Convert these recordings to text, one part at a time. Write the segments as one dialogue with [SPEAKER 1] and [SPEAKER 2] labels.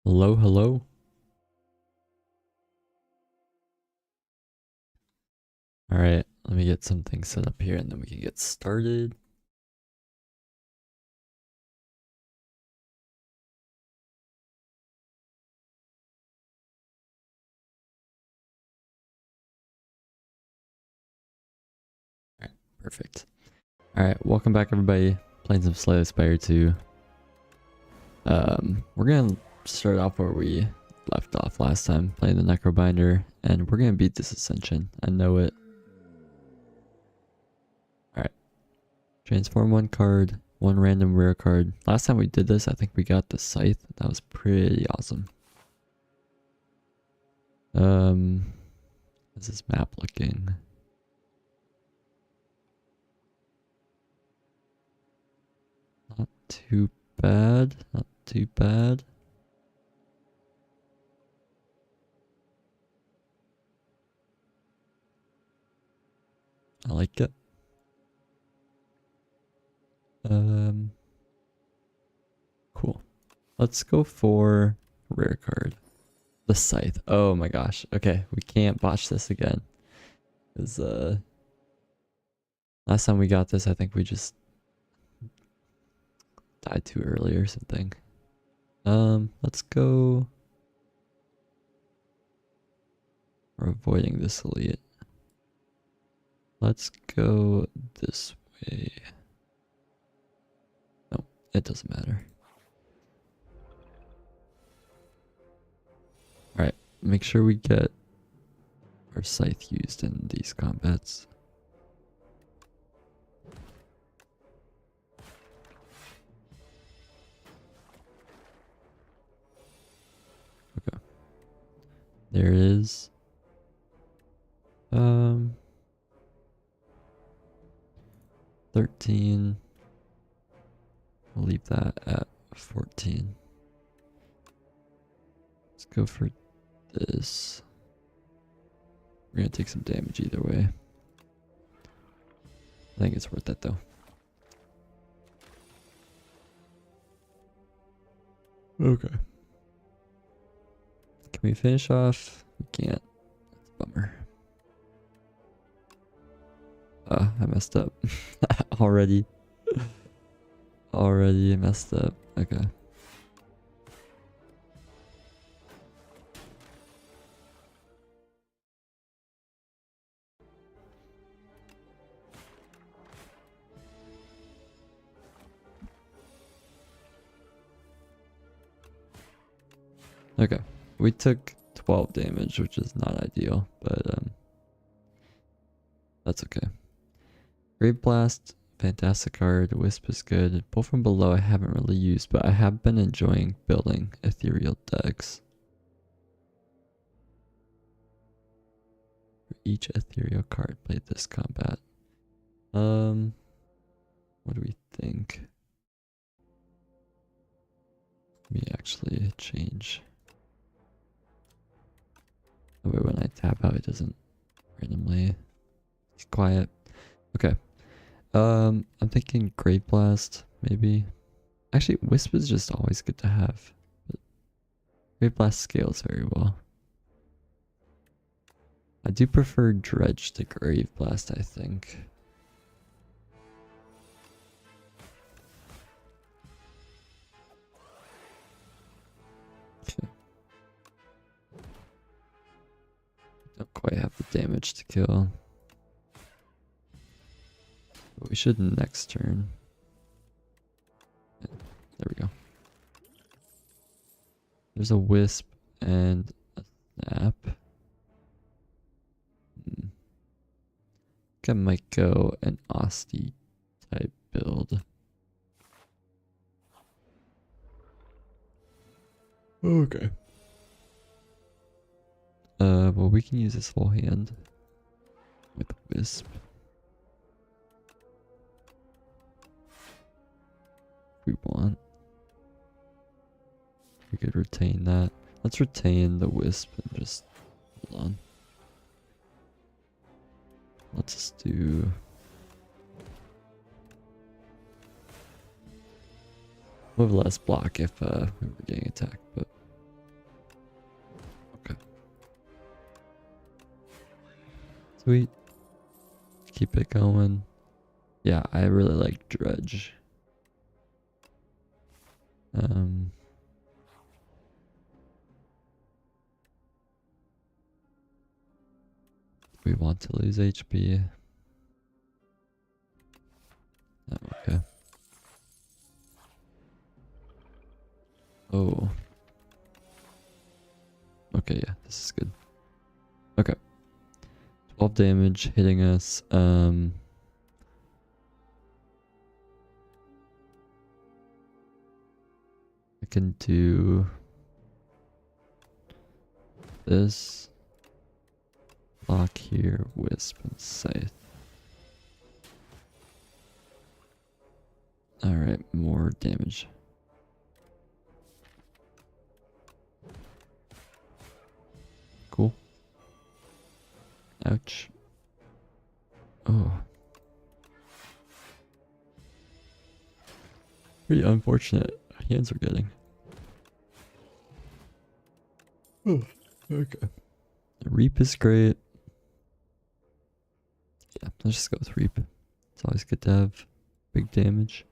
[SPEAKER 1] Hello, hello. All right, let me get something set up here and then we can get started. All right, perfect. All right, welcome back everybody. Playing some Slay The Spire 2. We're gonna start off where we left off last time, playing the Necrobinder, and we're gonna beat this Ascension. I know it. All right, transform one card, one random rare card. Last time we did this, I think we got the Scythe. That was pretty awesome. How's this map looking? Not too bad, not too bad. I like it. Cool. Let's go for rare card. The Scythe. Oh my gosh. Okay, we can't botch this again. Cause last time we got this, I think we just died too early or something. Let's go. We're avoiding this elite. Let's go this way. No, it doesn't matter. Alright, make sure we get our Scythe used in these combats. Okay. There it is. 13. We'll leave that at 14. Let's go for this. We're gonna take some damage either way. I think it's worth it though. Okay. Can we finish off? We can't. That's a bummer. I messed up. Already messed up. Okay. Okay. We took 12 damage, which is not ideal, but that's okay. Grave Blast, fantastic card. Wisp is good. Pull from below I haven't really used, but I have been enjoying building ethereal decks. For each ethereal card played this combat. What do we think? Let me actually change. That way when I tap out it doesn't randomly. It's quiet. Okay. I'm thinking Grave Blast, maybe. Actually, Wisp is just always good to have. But Grave Blast scales very well. I do prefer Dredge to Grave Blast, I think. Okay. Don't quite have the damage to kill. But we should next turn. Yeah, there we go. There's a Wisp and a Snap. I might go an Osty type build. Okay. Well, we can use this whole hand with Wisp. If we want. We could retain that. Let's retain the Wisp and just hold on. Let's just do. We'll have less block if we were getting attacked, but Sweet. Keep it going. Yeah, I really like Dredge. We want to lose HP. Oh, okay. Oh. Okay, yeah, this is good. Okay. 12 damage hitting us. I can do this. Block here, Wisp, and Scythe. Alright, more damage. Cool. Ouch. Oh. Pretty unfortunate hands we're getting. Okay. Reap is great. Yeah, let's just go with Reap. It's always good to have big damage.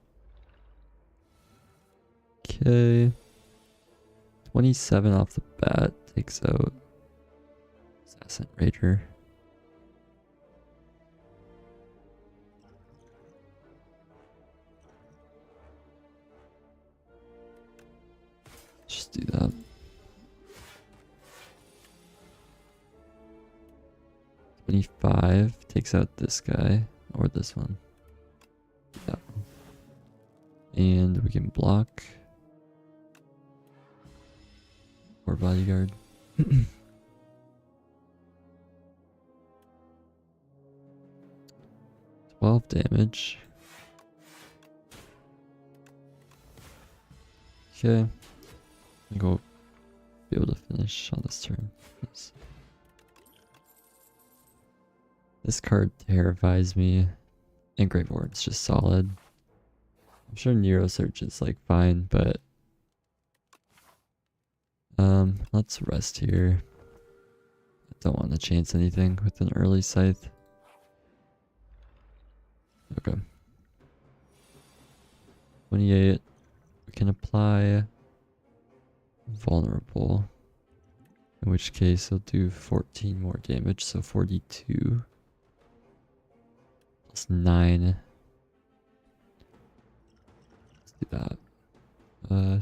[SPEAKER 1] Okay. 27 off the bat takes out Assassin Raider. Just do that. $25 takes out this guy or this one. That one. And we can block or bodyguard. 12 damage. Okay. I think we'll be able to finish on this turn. Yes. This card terrifies me. And Grave Warden's just solid. I'm sure Neurosurge is like fine, but let's rest here. I don't want to chance anything with an early Scythe. Okay. 28. We can apply Vulnerable. In which case he'll do 14 more damage, so 42. Plus 9. Let's do that.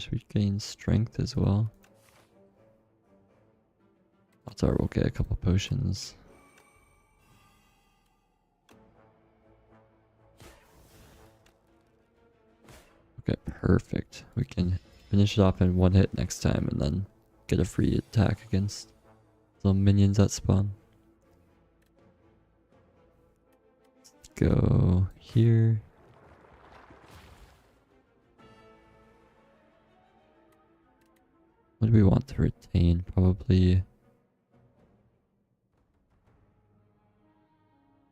[SPEAKER 1] Should we gain strength as well? Odds are we'll get a couple potions. Okay, perfect. We can finish it off in one hit next time and then get a free attack against little minions that spawn. Let's go here. What do we want to retain? Probably...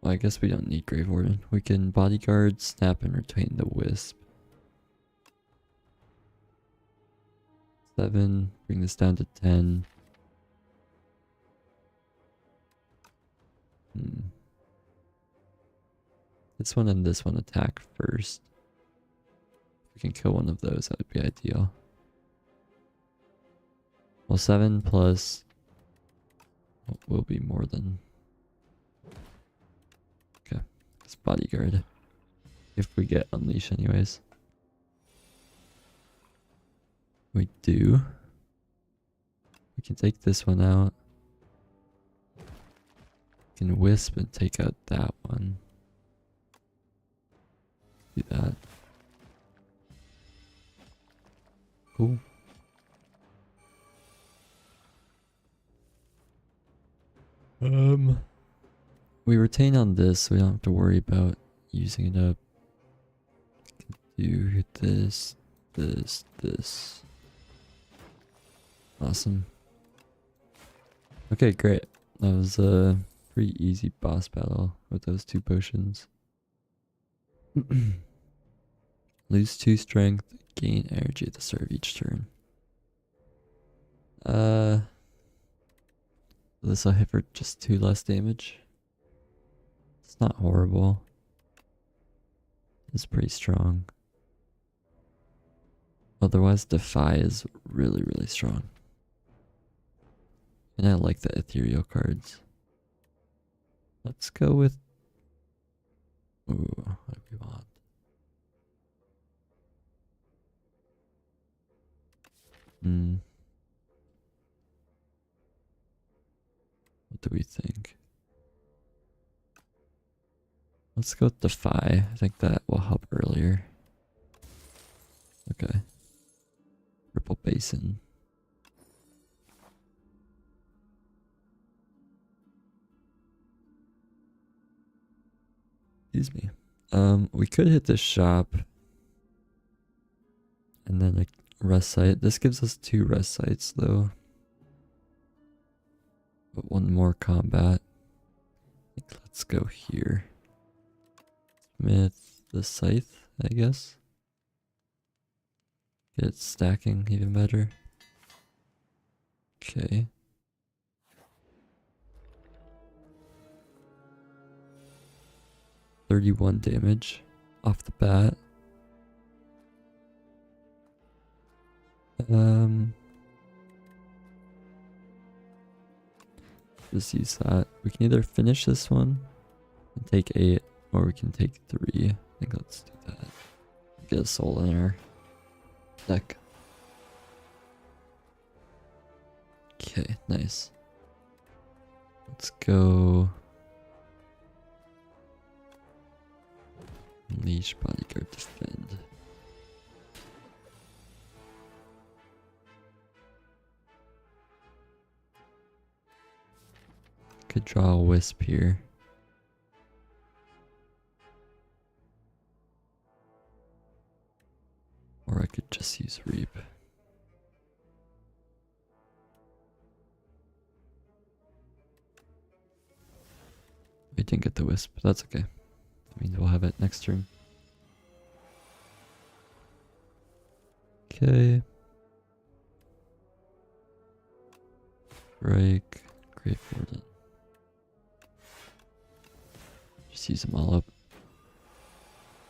[SPEAKER 1] Well, I guess we don't need Grave Warden. We can bodyguard, snap, and retain the Wisp. 7, bring this down to 10. This one and this one attack first. If we can kill one of those, that would be ideal. Well, 7 plus will be more than... Okay, it's bodyguard. If we get Unleash anyways. We do. We can take this one out. We can Wisp and take out that one. Do that. Cool. We retain on this, so we don't have to worry about using it up. Do this, this. Awesome. Okay, great. That was a pretty easy boss battle with those 2 potions. Lose 2 strength, gain energy at the start of each turn. This will hit for just 2 less damage. It's not horrible. It's pretty strong. Otherwise, Defy is really, really strong. And I like the ethereal cards. Let's go with... Ooh, what do we want? What do we think? Let's go with Defy. I think that will help earlier. Okay. Ripple Basin. Excuse me. We could hit the shop. And then a rest site. This gives us 2 rest sites though. But 1 more combat. I think let's go here. Smith the scythe, I guess. Get it stacking even better. Okay. $31 damage off the bat. Just use that. We can either finish this one and take 8, or we can take 3. I think let's do that. Get a soul in our deck. Okay, nice. Let's go. Unleash, bodyguard, defend. Could draw a wisp here. Or I could just use reap. We didn't get the wisp, but that's okay. That means we'll have it next turn. Okay. Break. Great Warden. Just use them all up.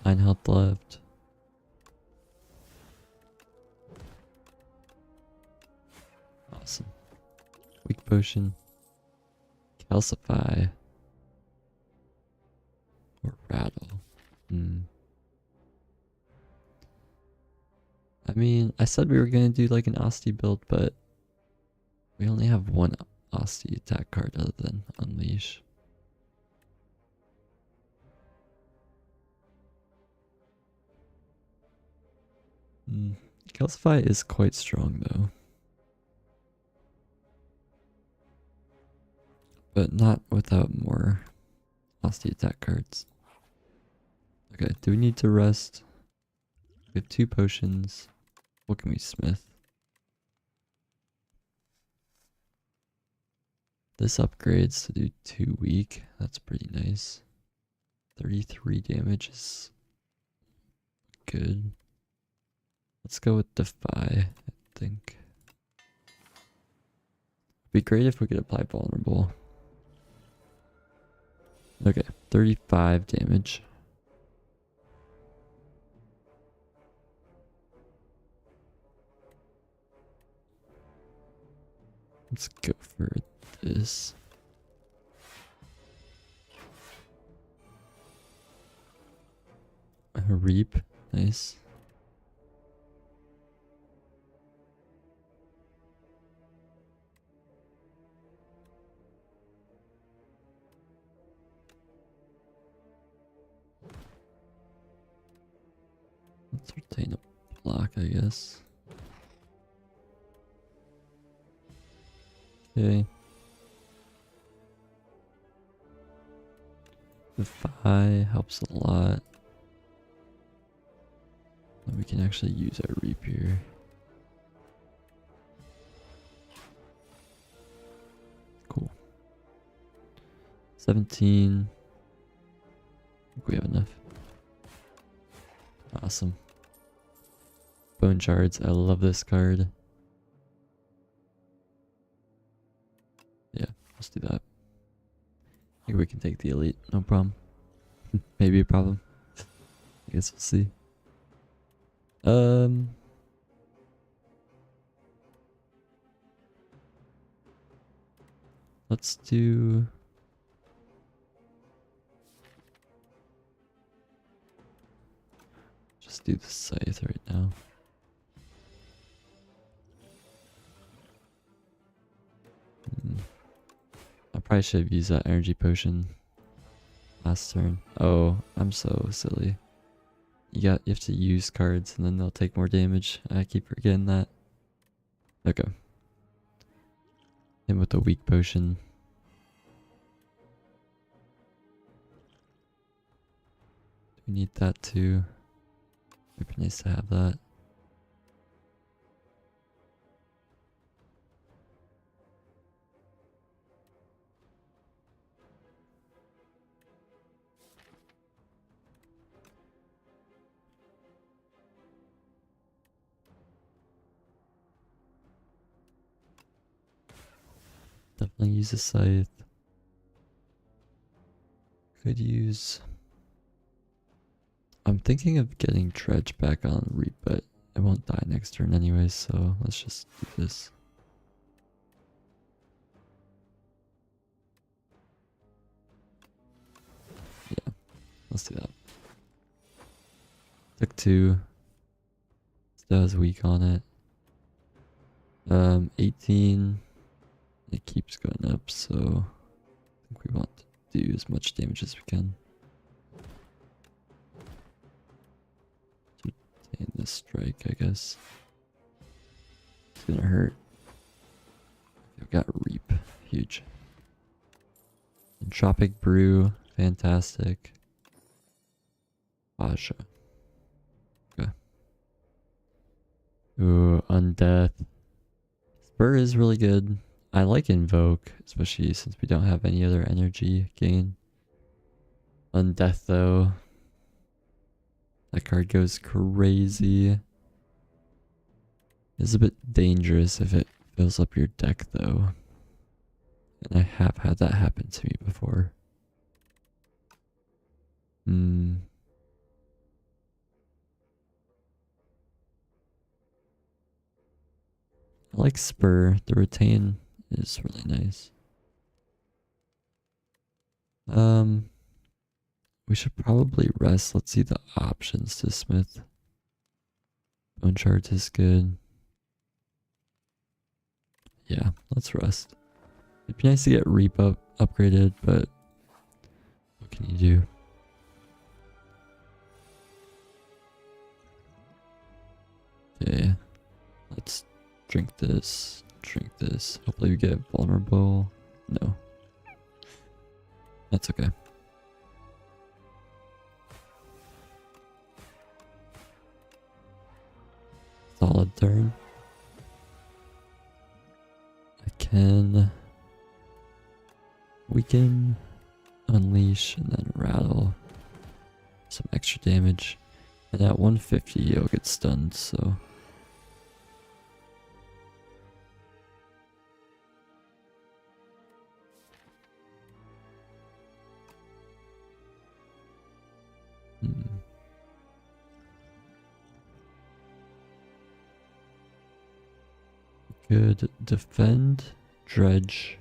[SPEAKER 1] 9 health left. Awesome. Weak potion. Calcify. Or rattle. I mean, I said we were gonna do like an Osty build, but we only have 1 Osty attack card other than Unleash. Calcify is quite strong though. But not without more Osty attack cards. Okay, do we need to rest? We have 2 potions. What can we smith? This upgrades to do 2 weak. That's pretty nice. 33 damage is good. Let's go with Defy, I think. It'd be great if we could apply Vulnerable. Okay, 35 damage. Let's go for this. A reap, nice. Let's retain a block, I guess. Okay. Defy helps a lot. And we can actually use our reap here. Cool. 17. I think we have enough. Awesome. Bone shards. I love this card. Yeah, let's do that. I think we can take the elite, no problem. Maybe a problem. I guess we'll see. Let's do... Just do the scythe right now. I probably should have used that energy potion last turn. Oh, I'm so silly. You have to use cards and then they'll take more damage. I keep forgetting that. Okay. Him with the weak potion. We need that too. It'd be nice to have that. Definitely use a scythe. Could use... I'm thinking of getting Dredge back on Reap, but it won't die next turn anyway, so let's just do this. Yeah, let's do that. Took 2. That was weak on it. 18. It keeps going up, so I think we want to do as much damage as we can. Retain this strike, I guess. It's gonna hurt. I've got Reap. Huge. Entropic Brew. Fantastic. Aja. Okay. Ooh, Undeath. Spur is really good. I like Invoke, especially since we don't have any other energy gain. Undeath though. That card goes crazy. It's a bit dangerous if it fills up your deck though. And I have had that happen to me before. I like Spur. The retain is really nice. We should probably rest. Let's see the options to Smith. Bone Shards is good. Yeah, let's rest. It'd be nice to get Reap upgraded, but what can you do? Okay, let's drink this. Drink this. Hopefully we get vulnerable. No. That's okay. Solid turn. I can weaken, unleash, and then rattle. Some extra damage. And at 150 it'll get stunned, so... Could defend, dredge,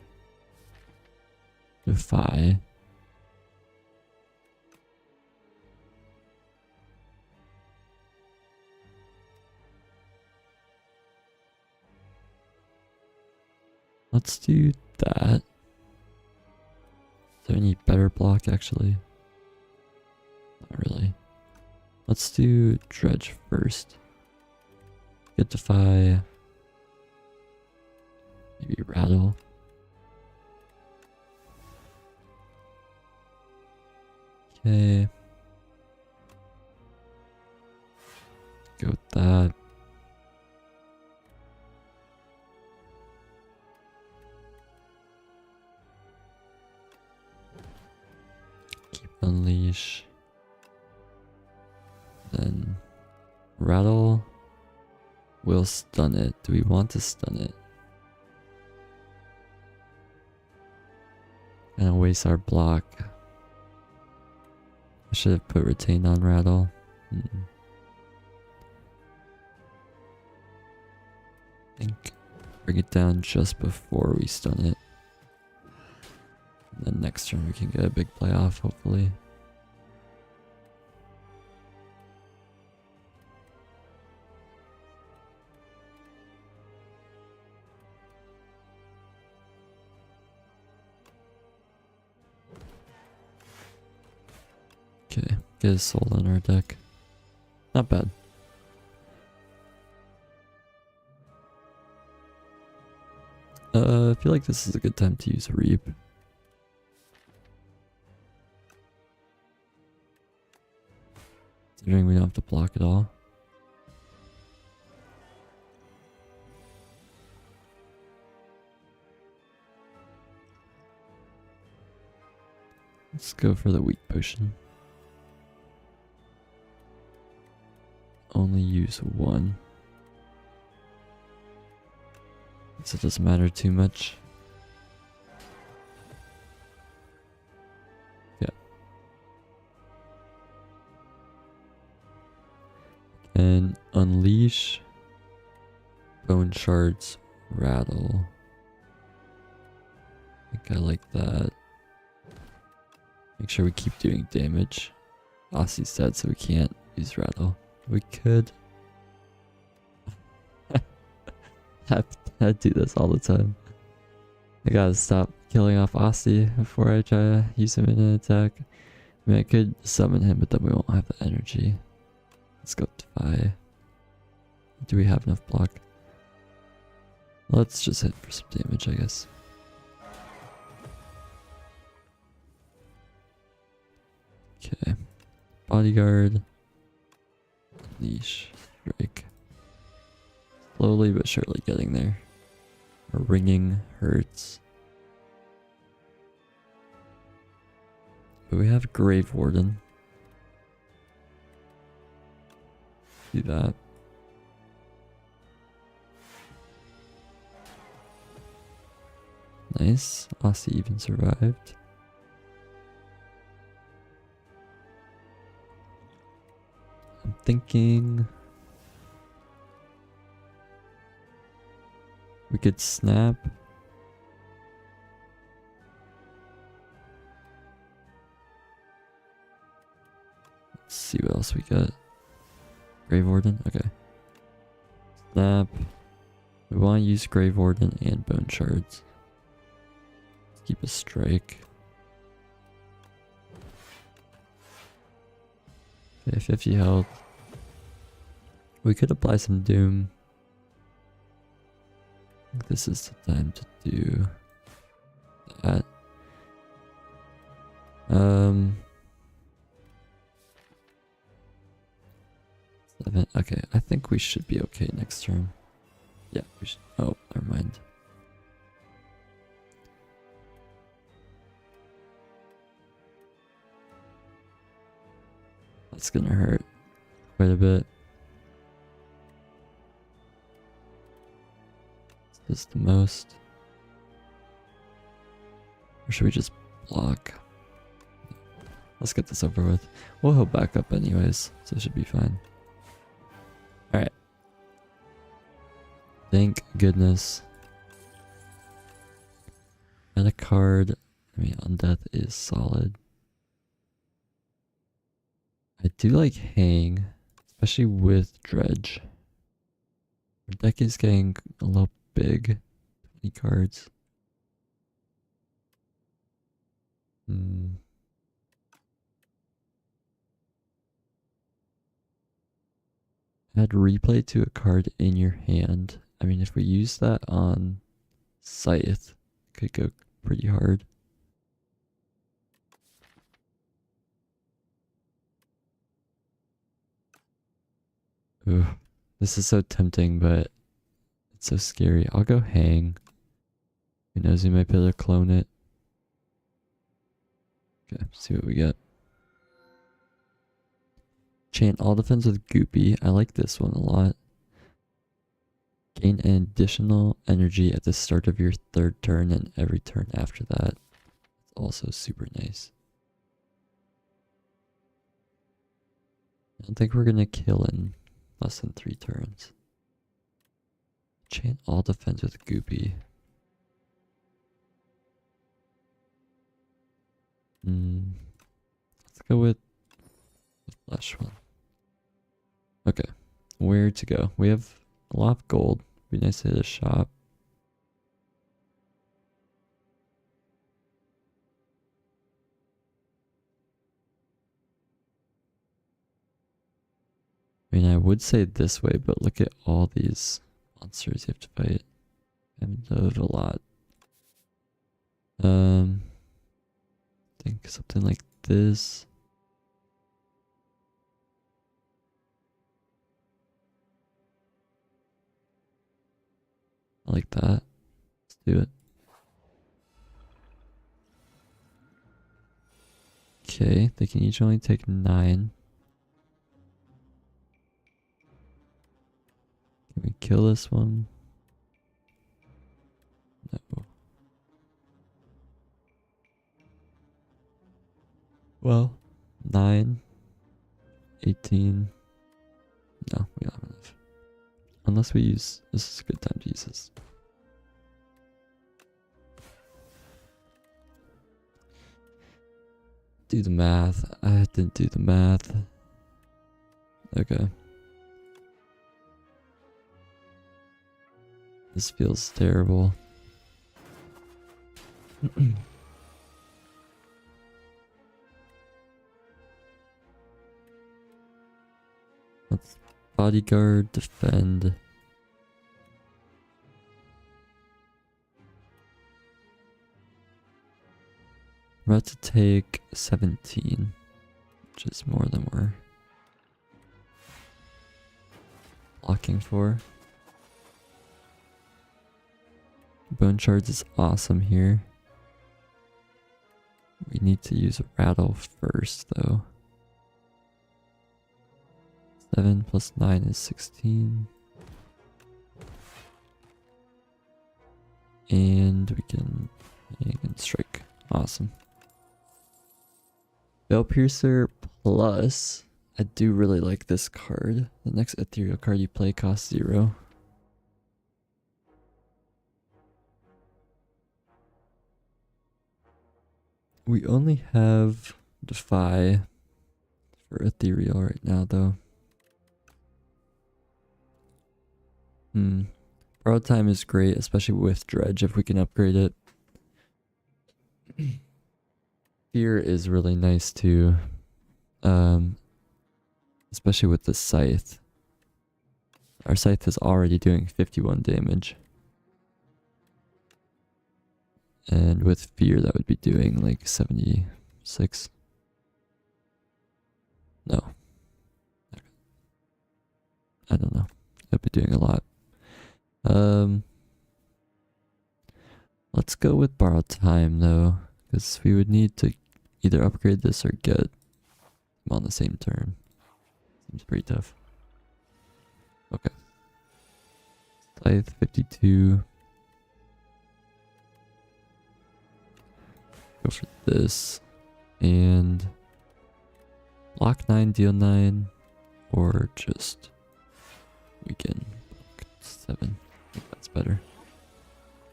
[SPEAKER 1] defy. Let's do that. Is there any better block actually? Not really. Let's do dredge first. Get defy. Maybe rattle. Okay. Go with that. Keep unleash. Then rattle will stun it. Do we want to stun it? And waste our block. I should have put retain on rattle. I think bring it down just before we stun it. And then next turn we can get a big play off, hopefully. Okay, get a soul on our deck. Not bad. I feel like this is a good time to use a reap. Considering we don't have to block at all. Let's go for the weak potion. Only use one. So it doesn't matter too much. Yeah. And unleash bone shards rattle. I think I like that. Make sure we keep doing damage. Osty's dead, so we can't use rattle. We could I do this all the time. I gotta stop killing off Osty before I try to use him in an attack. I mean, I could summon him, but then we won't have the energy. Let's go Defy. Do we have enough block? Let's just hit for some damage, I guess. Okay. Bodyguard. Leash. Drake. Slowly but surely getting there. Our ringing hurts. But we have Grave Warden. Do that. Nice. Osty even survived. I'm thinking we could snap. Let's see what else we got. Grave Warden? Okay. Snap. We want to use Grave Warden and Bone Shards. Let's keep a strike. Okay, 50 health. We could apply some Doom. I think this is the time to do that. Seven. Okay, I think we should be okay next turn. Yeah, we should. Oh, never mind. That's gonna hurt quite a bit. Is this the most? Or should we just block? Let's get this over with. We'll heal back up anyways, so it should be fine. Alright. Thank goodness. And a card. I mean, Undeath is solid. I do like Hang, especially with Dredge. Our deck is getting a little big. 20 cards. Add replay to a card in your hand. I mean, if we use that on Scythe, it could go pretty hard. Ooh, this is so tempting, but it's so scary. I'll go Hang. Who knows, we might be able to clone it. Okay, see what we get. Chant all defense with Goopy. I like this one a lot. Gain an additional energy at the start of your third turn and every turn after that. It's also super nice. I don't think we're gonna kill in less than 3 turns. Chant all defense with Goopy. Let's go with the flesh one. Okay, where to go? We have a lot of gold. Be nice to hit a shop. I mean, I would say this way, but look at all these monsters you have to fight. And of a lot. Think something like this. I like that. Let's do it. Okay, they can each only take 9. Can we kill this one? No. Well, 9, 18. No, we don't have enough. Unless we use, this is a good time to use this. Do the math. I didn't do the math. Okay. This feels terrible. Let's bodyguard, defend. We're about to take 17, which is more than we're blocking for. Bone shards is awesome here. We need to use a rattle first though. 7 plus 9 is 16. And we can strike. Awesome. Veil Piercer plus. I do really like this card. The next ethereal card you play costs 0. We only have Defy for ethereal right now though. Borrowed Time is great, especially with Dredge if we can upgrade it. Fear is really nice too. Especially with the Scythe. Our Scythe is already doing 51 damage. And with Fear that would be doing like 76. No. I don't know. It'd be doing a lot. Let's go with Borrowed Time though, because we would need to either upgrade this or get them on the same turn. Seems pretty tough. Okay. Scythe 52. Go for this. And block 9, deal 9. Or just weaken block 7. I think that's better.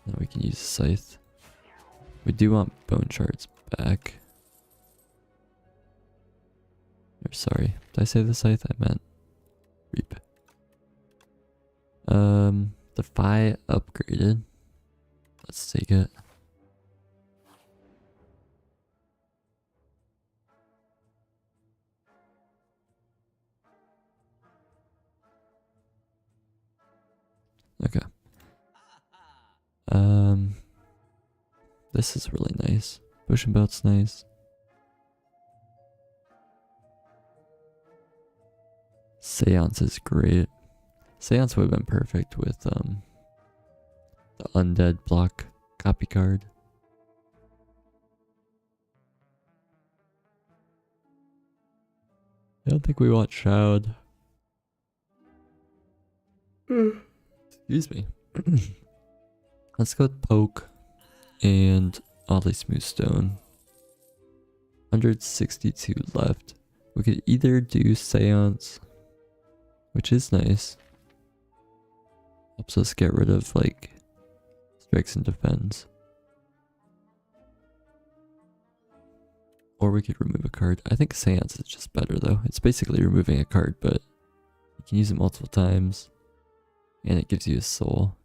[SPEAKER 1] Now we can use Scythe. We do want Bone Shards back. Or sorry, did I say the Scythe? I meant Reap. Defy upgraded. Let's take it. Okay. This is really nice. Potion Belt's nice. Seance is great. Seance would have been perfect with the undead block copy card. I don't think we want Shroud. Excuse me. Let's go with Poke and Oddly Smooth Stone. 162 left. We could either do Seance, which is nice. Helps us get rid of like strikes and defends. Or we could remove a card. I think Seance is just better though. It's basically removing a card, but you can use it multiple times. And it gives you a soul.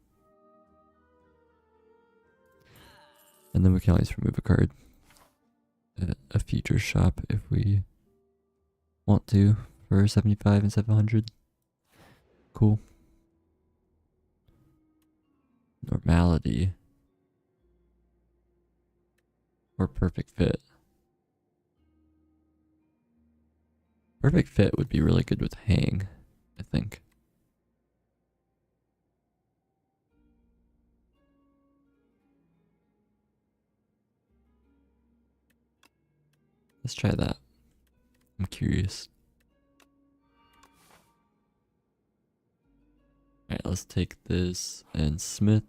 [SPEAKER 1] And then we can always remove a card at a future shop if we want to for 75 and 700. Cool. Normality. Or perfect fit. Perfect fit would be really good with hang, I think. Let's try that. I'm curious. Alright, let's take this and Smith.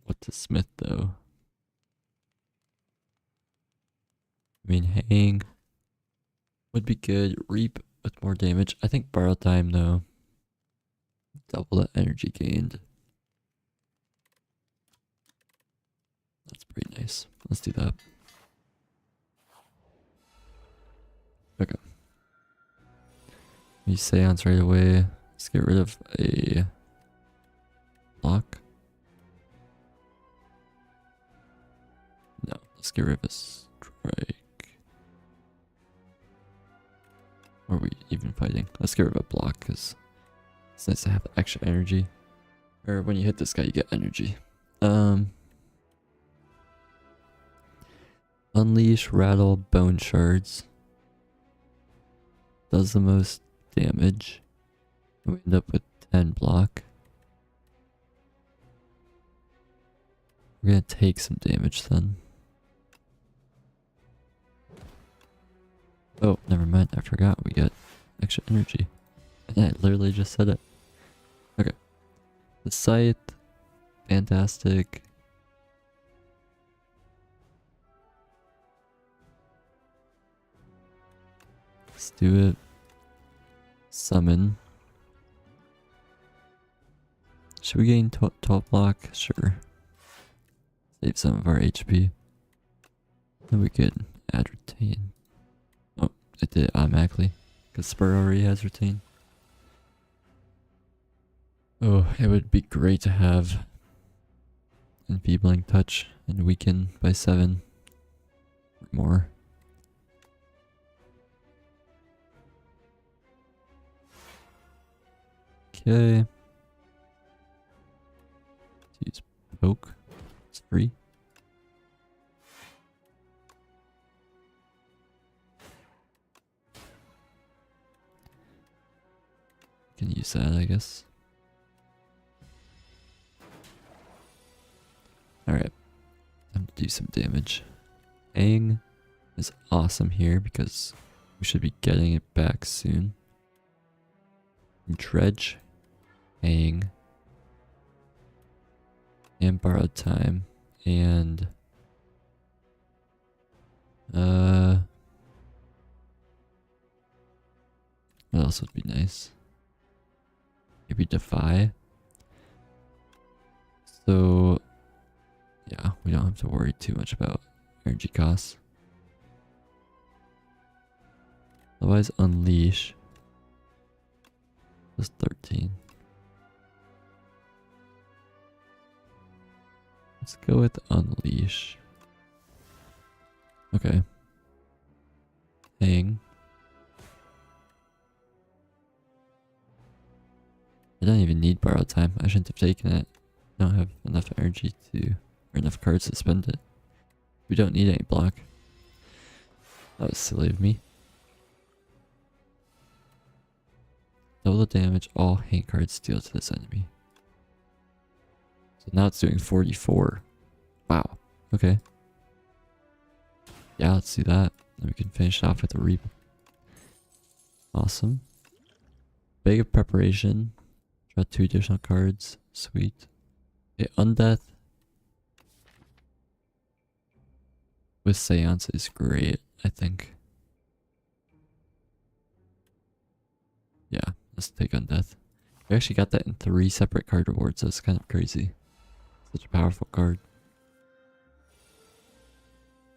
[SPEAKER 1] What to Smith though? I mean, hang would be good. Reap with more damage. I think borrow time though. Double the energy gained. That's pretty nice. Let's do that. Okay. We Seance right away. Let's get rid of a block. No, let's get rid of a strike. Or are we even fighting? Let's get rid of a block because it's nice to have extra energy. Or when you hit this guy, you get energy. Unleash, rattle, bone shards. Does the most damage. We end up with 10 block. We're gonna take some damage then. Oh, never mind. I forgot we get extra energy. And I literally just said it. Okay. The scythe. Fantastic. Let's do it. Summon. Should we gain 12 block? Sure. Save some of our HP. Then we could add retain. Oh, it did it automatically. Because Spur already has retain. Oh, it would be great to have enfeebling touch and weaken by 7 or more. Okay. Let's use poke. It's free. Can use that, I guess. Alright. Time to do some damage. Aang is awesome here because we should be getting it back soon. Dredge. Aang. And borrowed time. And what else would be nice? Maybe Defy. So yeah, we don't have to worry too much about energy costs. Otherwise, Unleash. Just 13. Let's go with Unleash. Okay. Hang. I don't even need borrowed time. I shouldn't have taken it. I don't have enough energy to, or enough cards to spend it. We don't need any block. That was silly of me. Double the damage all hang cards deal to this enemy. So now it's doing 44. Wow. Okay. Yeah, let's do that. Then we can finish off with a reap. Awesome. Bag of preparation. Draw 2 additional cards. Sweet. Okay, Undeath with Seance is great. I think. Yeah, let's take Undeath. We actually got that in 3 separate card rewards, so it's kind of crazy. Such a powerful card.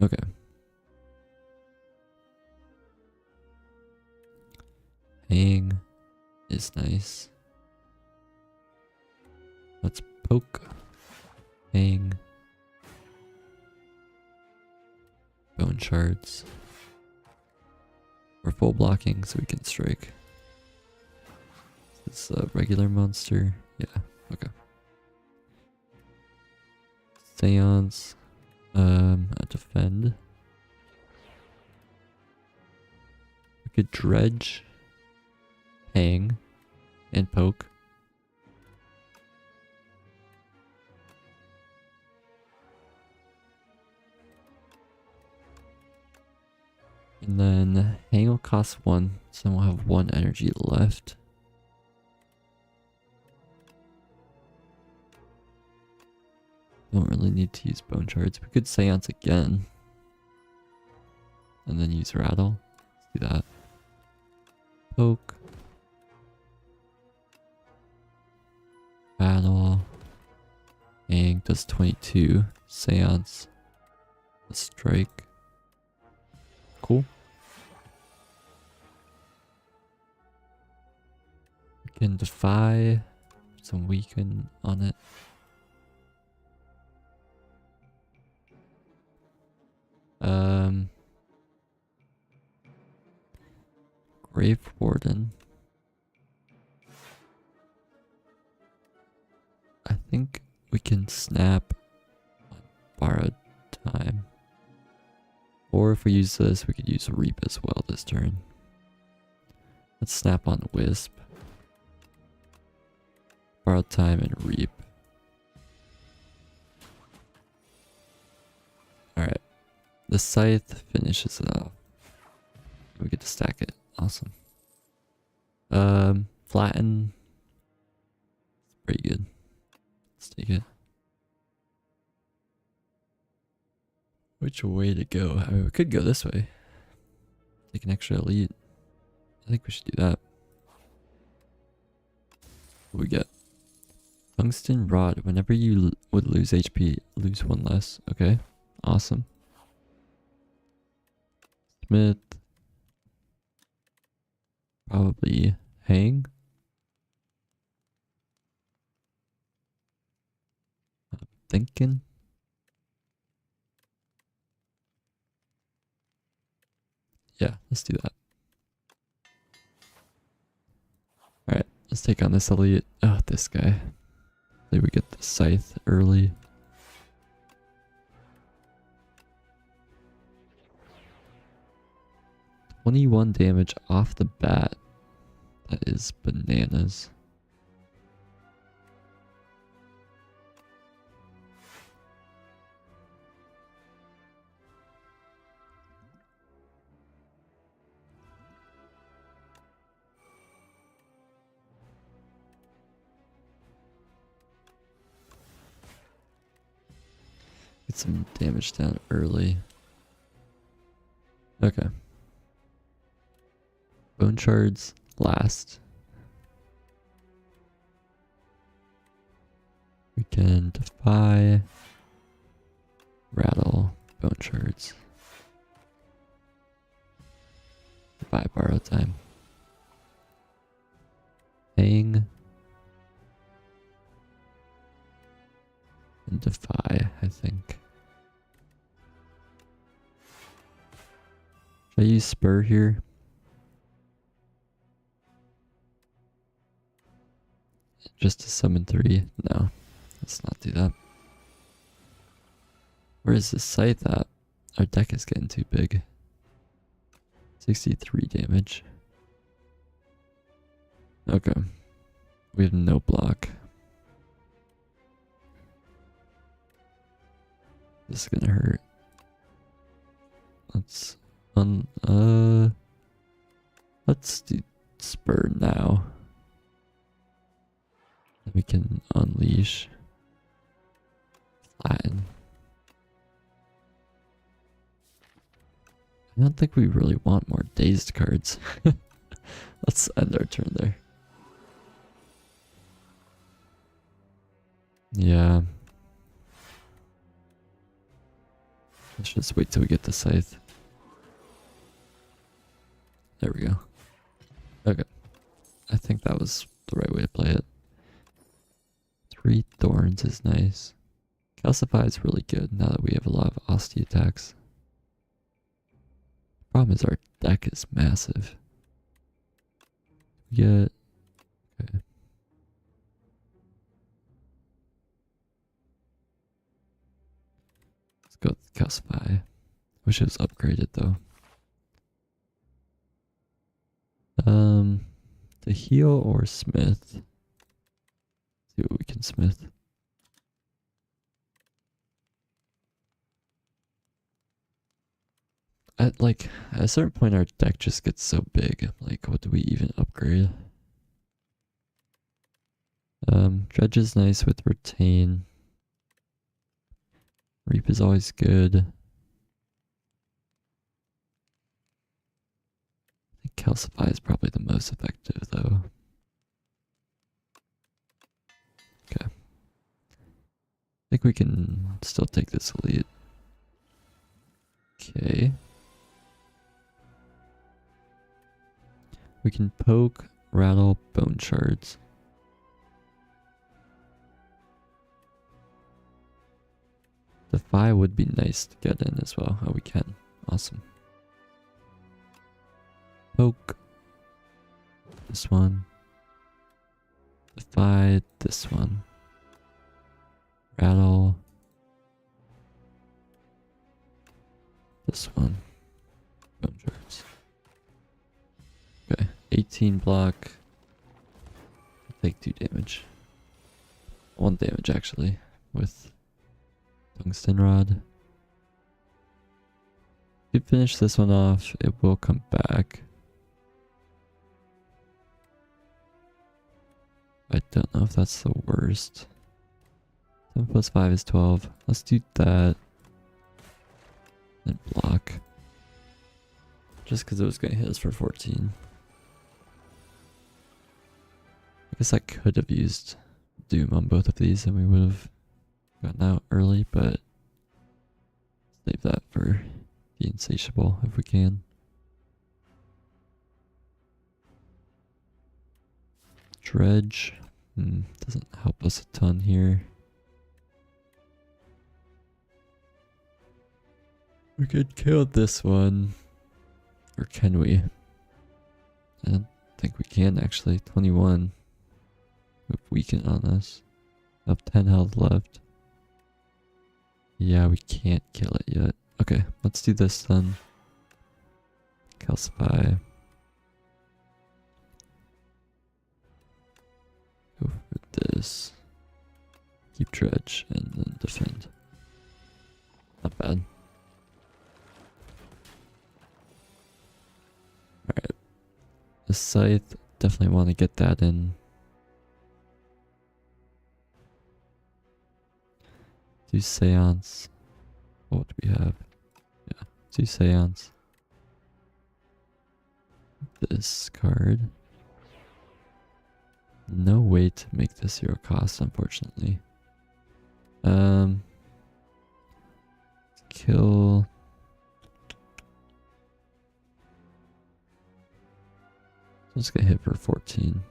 [SPEAKER 1] Okay. Hang is nice. Let's poke. Hang. Bone shards. We're full blocking so we can strike. It's a regular monster. Yeah, okay. Seance. A defend. We could dredge. Hang. And poke. And then hang will cost 1, so we'll have 1 energy left. Don't really need to use bone shards. We could seance again. And then use rattle. Let's do that. Poke. Battle. Hang does 22. Seance. A strike. Cool. We can defy. Some weaken on it. Grave Warden. I think we can snap on borrowed time. Or if we use this, we could use Reap as well this turn. Let's snap on Wisp. Borrowed time and Reap. Alright. The Scythe finishes it off. We get to stack it. Awesome. Flatten. Pretty good. Let's take it. Which way to go? I mean, we could go this way. Take an extra elite. I think we should do that. What do we get? Tungsten Rod. Whenever you would lose HP, lose 1 less. Okay. Awesome. Smith. Probably hang. I'm thinking. Yeah, let's do that. Alright, let's take on this elite. Oh, this guy. Maybe we get the Scythe early. $21 damage off the bat. That is bananas. Get some damage down early. Okay. Bone shards last. We can defy, rattle, bone shards. Defy borrow time. Hang. And defy, I think. Should I use spur here? Just to summon 3? No, let's not do that. Where is this Scythe at? Our deck is getting too big. 63 damage. Okay. We have no block. This is gonna hurt. Let's let's do spur now. Then we can unleash. Flatten. I don't think we really want more dazed cards. Let's end our turn there. Yeah. Let's just wait till we get the scythe. There we go. Okay. I think that was the right way to play it. 3 thorns is nice. Calcify is really good now that we have a lot of Osty attacks. Problem is our deck is massive. We get... Okay. Let's go with Calcify. Wish it was upgraded though. To heal or smith? See what we can smith. At a certain point our deck just gets so big. Like, what do we even upgrade? Dredge is nice with retain. Reap is always good. I think Calcify is probably the most effective though. Okay. I think we can still take this elite. Okay. We can poke, rattle, bone shards. Defy would be nice to get in as well. Oh, we can. Awesome. Poke. This one. Defy this one. Rattle. This one. Bone shards. Okay. 18 block. Take 2 damage. 1 damage actually with tungsten rod. If you finish this one off, it will come back. I don't know if that's the worst. 7 plus 5 is 12. Let's do that. And block. Just because it was going to hit us for 14. I guess I could have used Doom on both of these and we would have gotten out early, but save that for the Insatiable if we can. Dredge doesn't help us a ton here. We could kill this one. Or can we? I don't think we can actually. 21. With weaken on us. Have 10 health left. Yeah, we can't kill it yet. Okay, let's do this then. Calcify. Go for this. Keep dredge and then defend. Not bad. Alright. The scythe, definitely want to get that in. Do Seance. What do we have? Yeah, do Seance. This card. No way to make this 0 cost, unfortunately. Kill. Let's get hit for 14.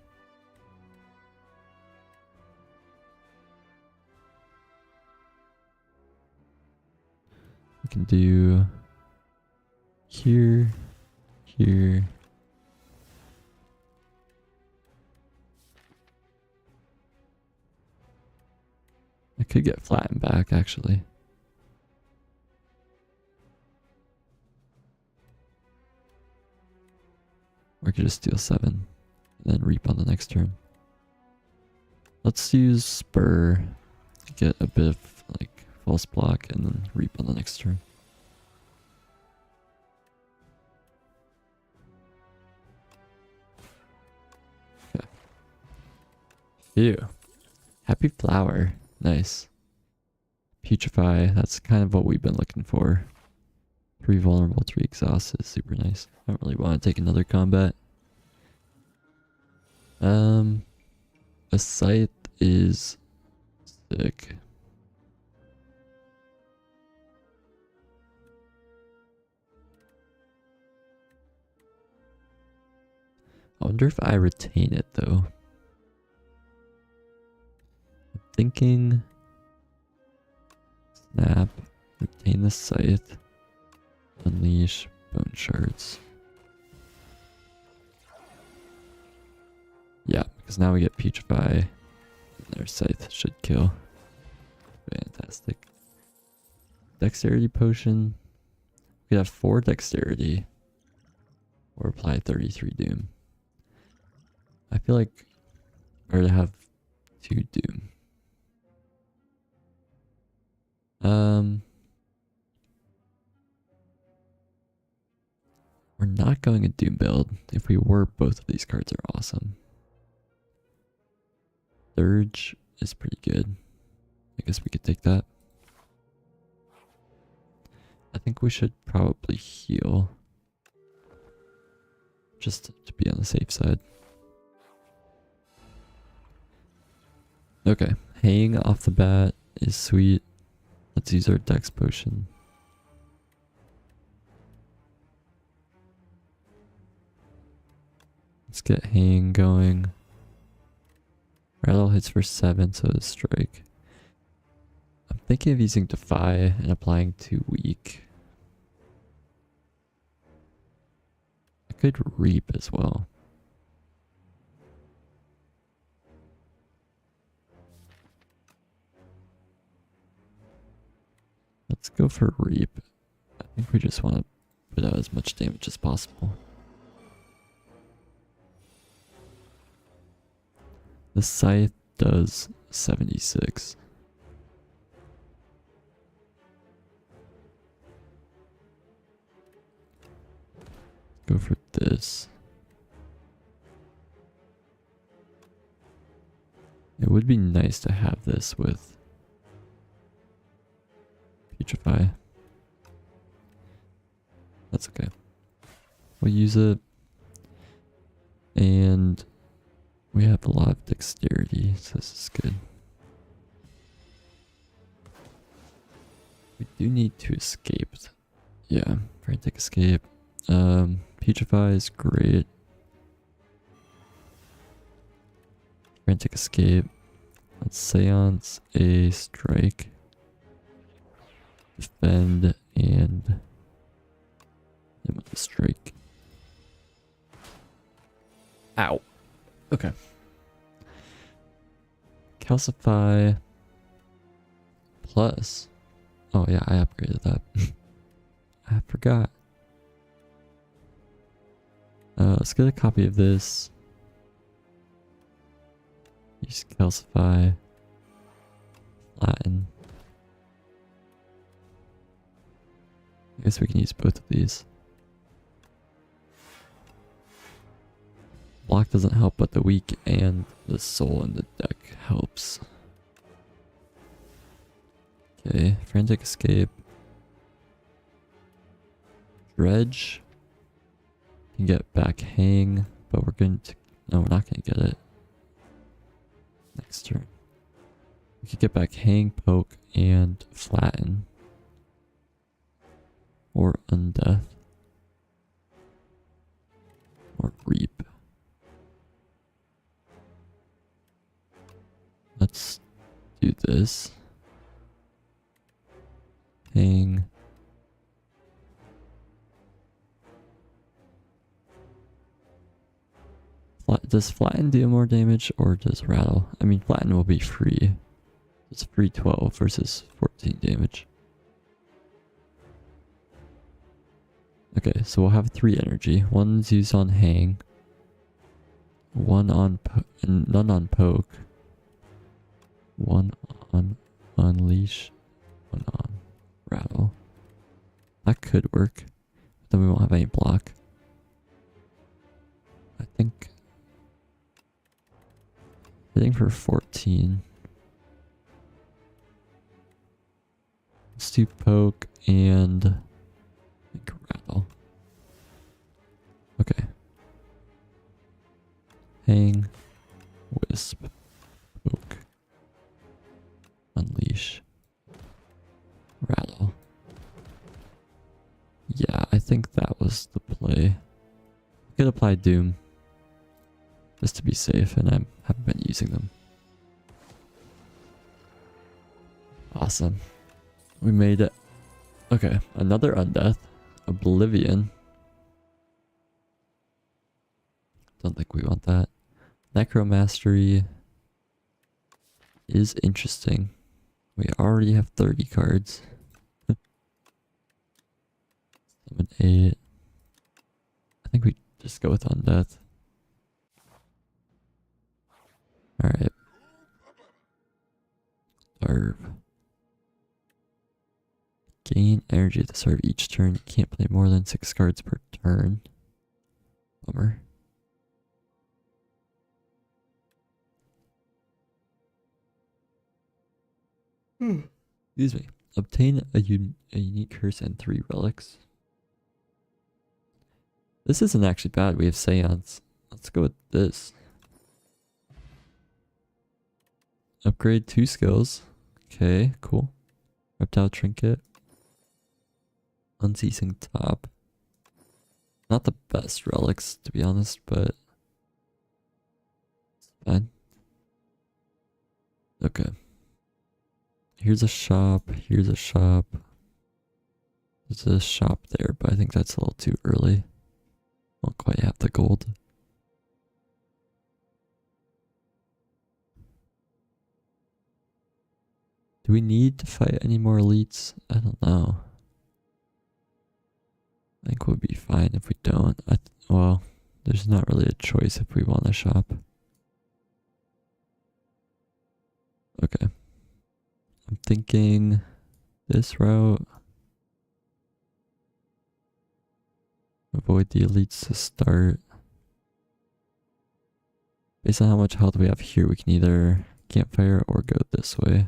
[SPEAKER 1] We can do here, here. I could get flattened back actually. Or I could just steal 7 and then reap on the next turn. Let's use Spur to get a bit of like false block and then reap on the next turn. Okay. Ew. Happy Flower. Nice. Putrefy. That's kind of what we've been looking for. 3 vulnerable to exhaust is super nice. I don't really want to take another combat. A scythe is sick. I wonder if I retain it though. I'm thinking snap, retain the scythe, unleash, bone shards. Yeah, because now we get Petrify, and their scythe should kill. Fantastic. Dexterity potion. We have 4 dexterity. Or apply 33 doom. I feel like better to have 2 doom. We're not going a doom build. If we were, both of these cards are awesome. Surge is pretty good. I guess we could take that. I think we should probably heal. Just to be on the safe side. Okay, hang off the bat is sweet. Let's use our dex potion. Let's get hang going. Rattle hits for 7, so it's strike. I'm thinking of using Defy and applying 2 weak. I could reap as well. Let's go for reap. I think we just want to put out as much damage as possible. The scythe does 76. Go for this. It would be nice to have this with Putrefy. That's okay. We'll use it. And we have a lot of dexterity, so this is good. We do need to escape. Yeah, frantic escape. Putrefy is great. Frantic escape. Let's seance a strike. Defend and then with the strike. Ow. Okay. Calcify plus. Oh yeah, I upgraded that. I forgot. Let's get a copy of this. Use Calcify. Flatten. I guess we can use both of these. Block doesn't help, but the weak and the soul in the deck helps. Okay, frantic escape. Dredge. Can get back hang, but we're going to. No, we're not going to get it. Next turn. We could get back hang, poke, and flatten. Or undeath. Or reap. Let's do this. Hang. Does flatten do more damage or does rattle? I mean, flatten will be free. It's free 12 versus 14 damage. Okay, so we'll have 3 energy. One's used on hang. One on and none on poke. One on unleash. One on rattle. That could work. Then we won't have any block. I think hitting for 14. Let's do poke and Rattle. Okay. Hang. Wisp. Poke. Unleash. Rattle. Yeah, I think that was the play. I could apply Doom. Just to be safe, and I haven't been using them. Awesome. We made it. Okay, another Undeath. Oblivion. Don't think we want that. Necromastery is interesting. We already have 30 cards. 7, 8. I think we just go with Undeath. Alright. Starve. Gain energy at the start of each turn. You can't play more than 6 cards per turn. Bummer. Excuse me. Obtain a unique curse and 3 relics. This isn't actually bad. We have Seance. Let's go with this. Upgrade 2 skills. Okay, cool. Reptile Trinket. Unceasing Top. Not the best relics, to be honest, but it's fine. Okay. Here's a shop. Here's a shop. There's a shop there, but I think that's a little too early. Won't quite have the gold. Do we need to fight any more elites? I don't know. I think we'll be fine if we don't. Well, there's not really a choice if we want to shop. Okay. I'm thinking this route. Avoid the elites to start. Based on how much health we have here, we can either campfire or go this way.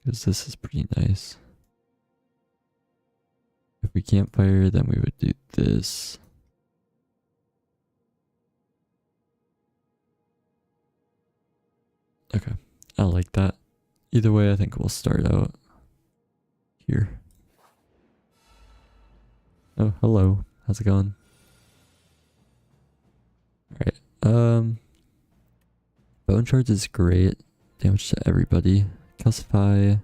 [SPEAKER 1] Because this is pretty nice. If we campfire, then we would do this. Okay, I like that. Either way, I think we'll start out here. Oh, hello. How's it going? Alright, Bone Charge is great. Damage to everybody. Calcify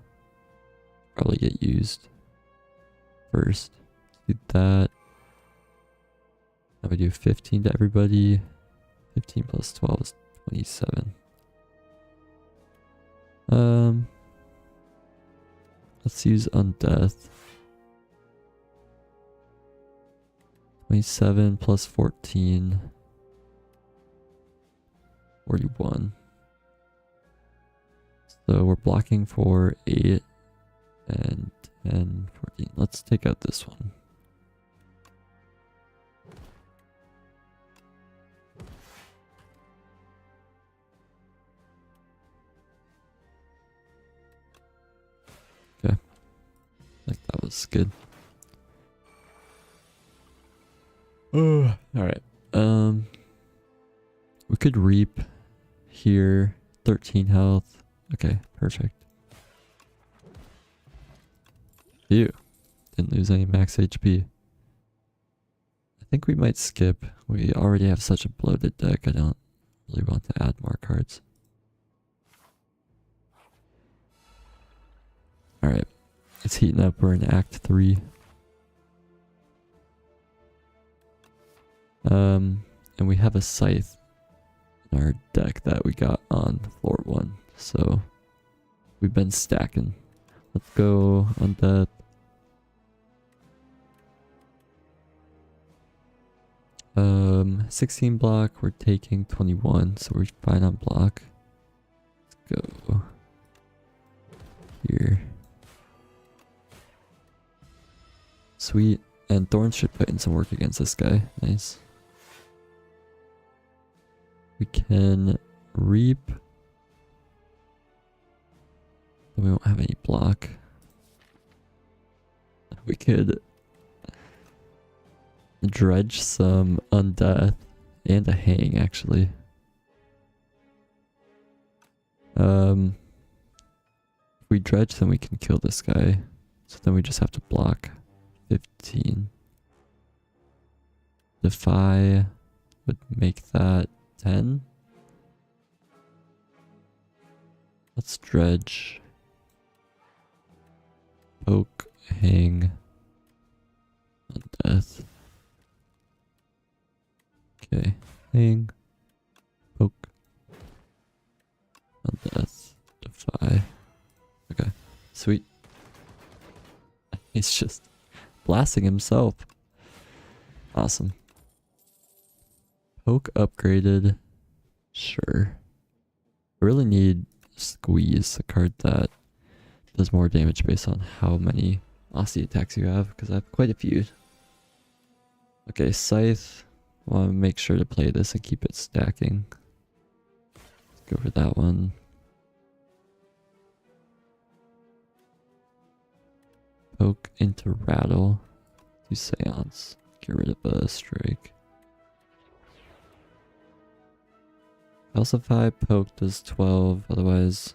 [SPEAKER 1] probably get used first. Do that. Now we do 15 to everybody. 15 plus 12 is 27. Let's use Undeath. 27 plus 14. 41. So we're blocking for 8 and 10, 14. Let's take out this one. Okay. I think that was good. Oh, alright. We could reap here. 13 health. Okay, perfect. Phew. Didn't lose any max HP. I think we might skip. We already have such a bloated deck. I don't really want to add more cards. Alright. It's heating up. We're in Act 3. And we have a scythe in our deck that we got on floor 1. So we've been stacking. Let's go Undeath. Um, 16 block. We're taking 21, so we're fine on block. Let's go here. Sweet. And Thorns should put in some work against this guy. Nice. We can reap. We won't have any block. We could dredge some undeath and a hang actually. If we dredge, then we can kill this guy. So then we just have to block 15. Defy would make that 10. Let's dredge. Poke, hang, undeath. Okay, hang, poke, undeath, defy. Okay, sweet. He's just blasting himself. Awesome. Poke upgraded. Sure. I really need Squeeze, a card that does more damage based on how many Osty attacks you have, because I have quite a few. Okay, Scythe. Want to make sure to play this and keep it stacking. Let's go for that one. Poke into Rattle. Do Seance. Get rid of a Strike. Calcify, Poke does 12, otherwise...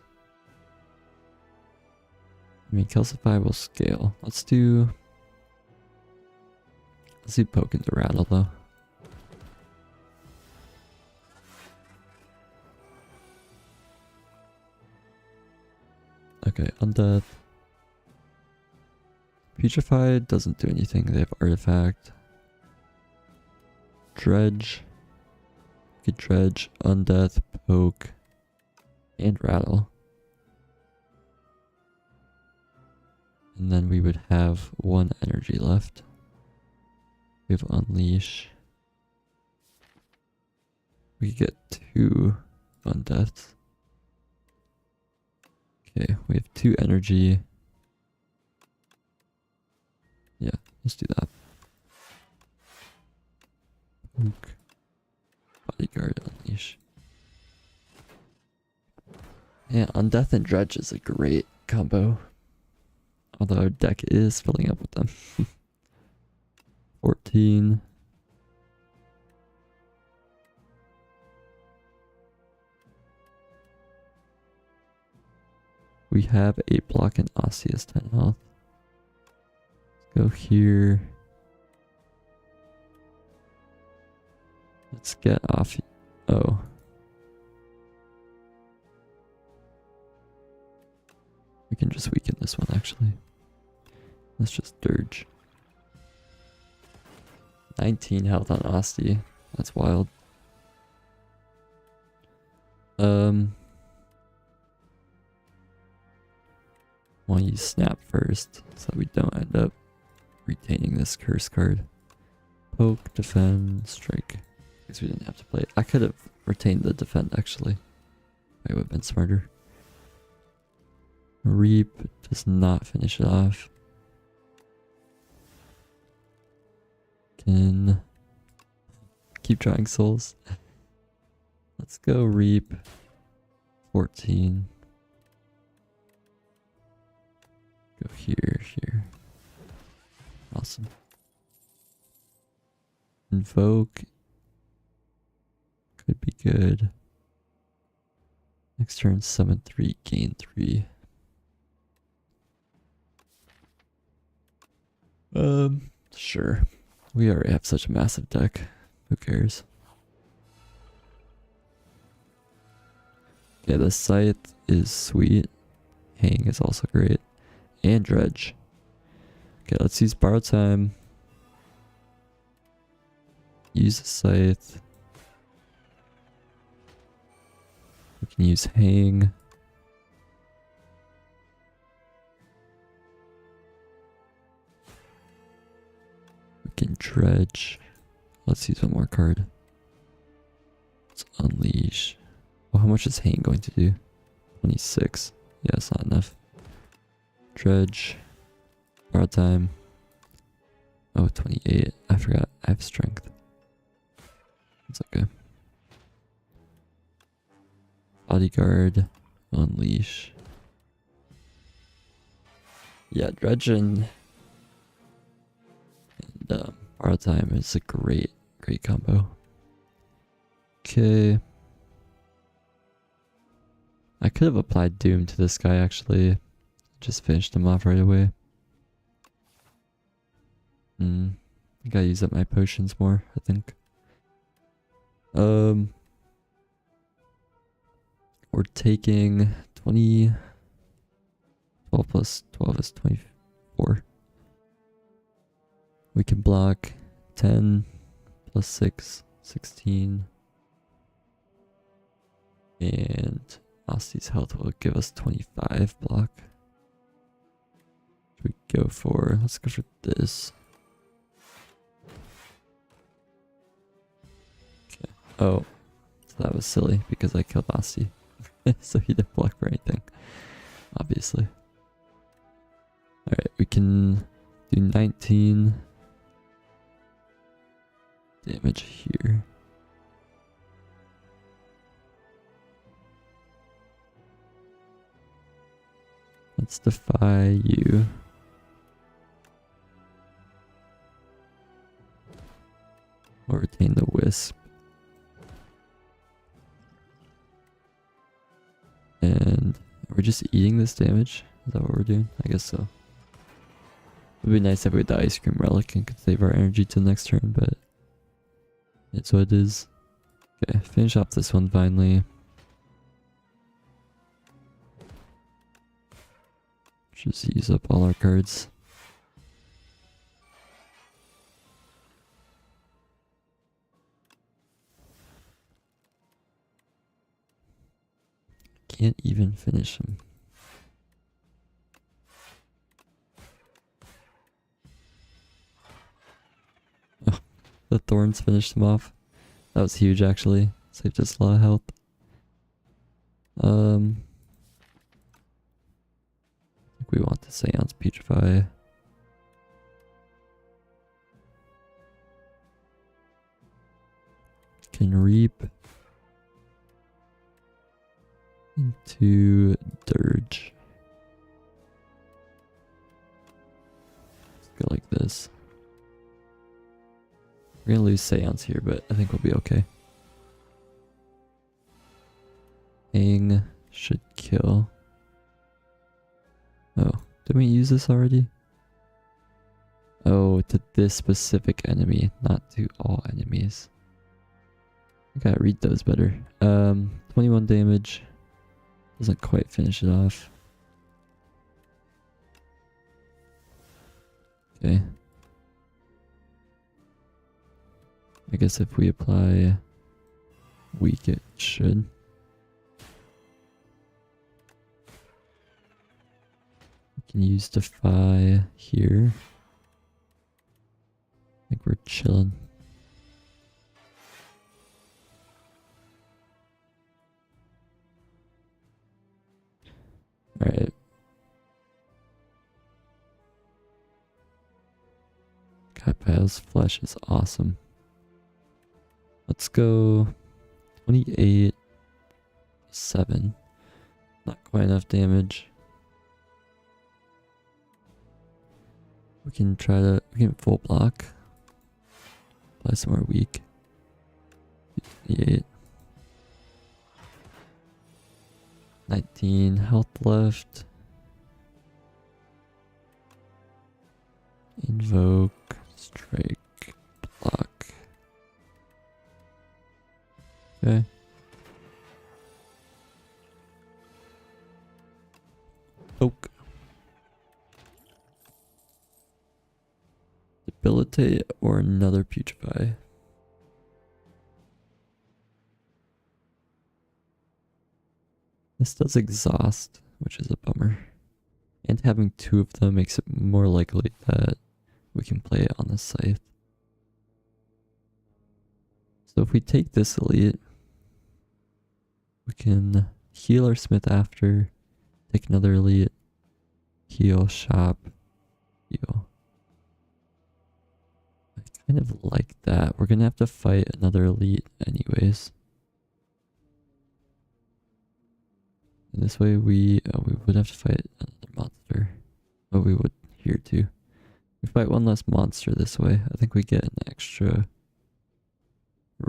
[SPEAKER 1] I mean, Calcify will scale. Let's do Poke into Rattle, though. Okay, Undeath. Putrefy doesn't do anything, they have Artifact. Dredge. You could dredge, Undeath, Poke, and Rattle. And then we would have 1 energy left. We have Unleash. We could get 2 Undeaths. Okay, we have 2 energy. Yeah, let's do that. Poke. Bodyguard, Unleash. Yeah, Undeath and Dredge is a great combo. Although our deck is filling up with them. 14. We have 8 block and Osty has 10 health. Let's go here. Let's get off. Oh. We can just weaken this one actually. Let's just dirge. 19 health on Osty. That's wild. Want to use Snap first so that we don't end up retaining this curse card. Poke, defend, strike. Guess we didn't have to play it. I could have retained the defend actually. I would have been smarter. Reap does not finish it off. Can keep trying souls. Let's go Reap. 14. Go here, here. Awesome. Invoke. Could be good. Next turn, 7-3, gain 3. Sure. We already have such a massive deck. Who cares? Okay, the Scythe is sweet. Hang is also great. And Dredge. Okay, let's use Borrow Time. Use the Scythe. We can use Hang. We can Dredge. Let's use one more card. Let's Unleash. Well, how much is Hang going to do? 26. Yeah, it's not enough. Dredge. Borrow Time. Oh, 28. I forgot. I have Strength. It's okay. Bodyguard. Unleash. Yeah, Dredge and Borrow time is a great combo. Okay. I could have applied Doom to this guy actually. Just finished him off right away. I gotta use up my potions more, I think. We're taking 20. 12 plus 12 is 24. We can block 10 plus 6, 16. And Osty's health will give us 25 block. Should we go for, let's go for this. Okay. Oh, so that was silly because I killed Osty. So he didn't block for anything, obviously. Alright, we can do 19 damage here. Let's defy you. Or retain the wisp. And we're just eating this damage? Is that what we're doing? I guess so. It would be nice if we had the ice cream relic and could save our energy till next turn, but it's what it is. Okay, finish off this one finally. Just use up all our cards. Can't even finish him. Oh, the thorns finished him off. That was huge actually. Saved us a lot of health. I think we want the Seance Putrefy. Can reap into Dirge. Let's go like this. We're gonna lose Seance here, but I think we'll be okay. Hang should kill. Oh, did we use this already? Oh, to this specific enemy, not to all enemies. I gotta read those better. 21 damage. Doesn't quite finish it off. Okay. I guess if we apply weak, it should. We can use Defy here. I think we're chilling. Alright. Kaipao's flesh is awesome. Let's go 28, 7. Not quite enough damage. We can full block. Apply some more weak. 28. 19 health left. Invoke, strike, block. Okay. Poke. Debilitate or another Putrefy. This does exhaust, which is a bummer. And having two of them makes it more likely that we can play it on the scythe. So if we take this elite, we can heal our smith after, take another elite, heal, shop, heal. I kind of like that. We're gonna have to fight another elite anyways. And this way we would have to fight another monster. But we would here too. We fight one less monster this way. I think we get extra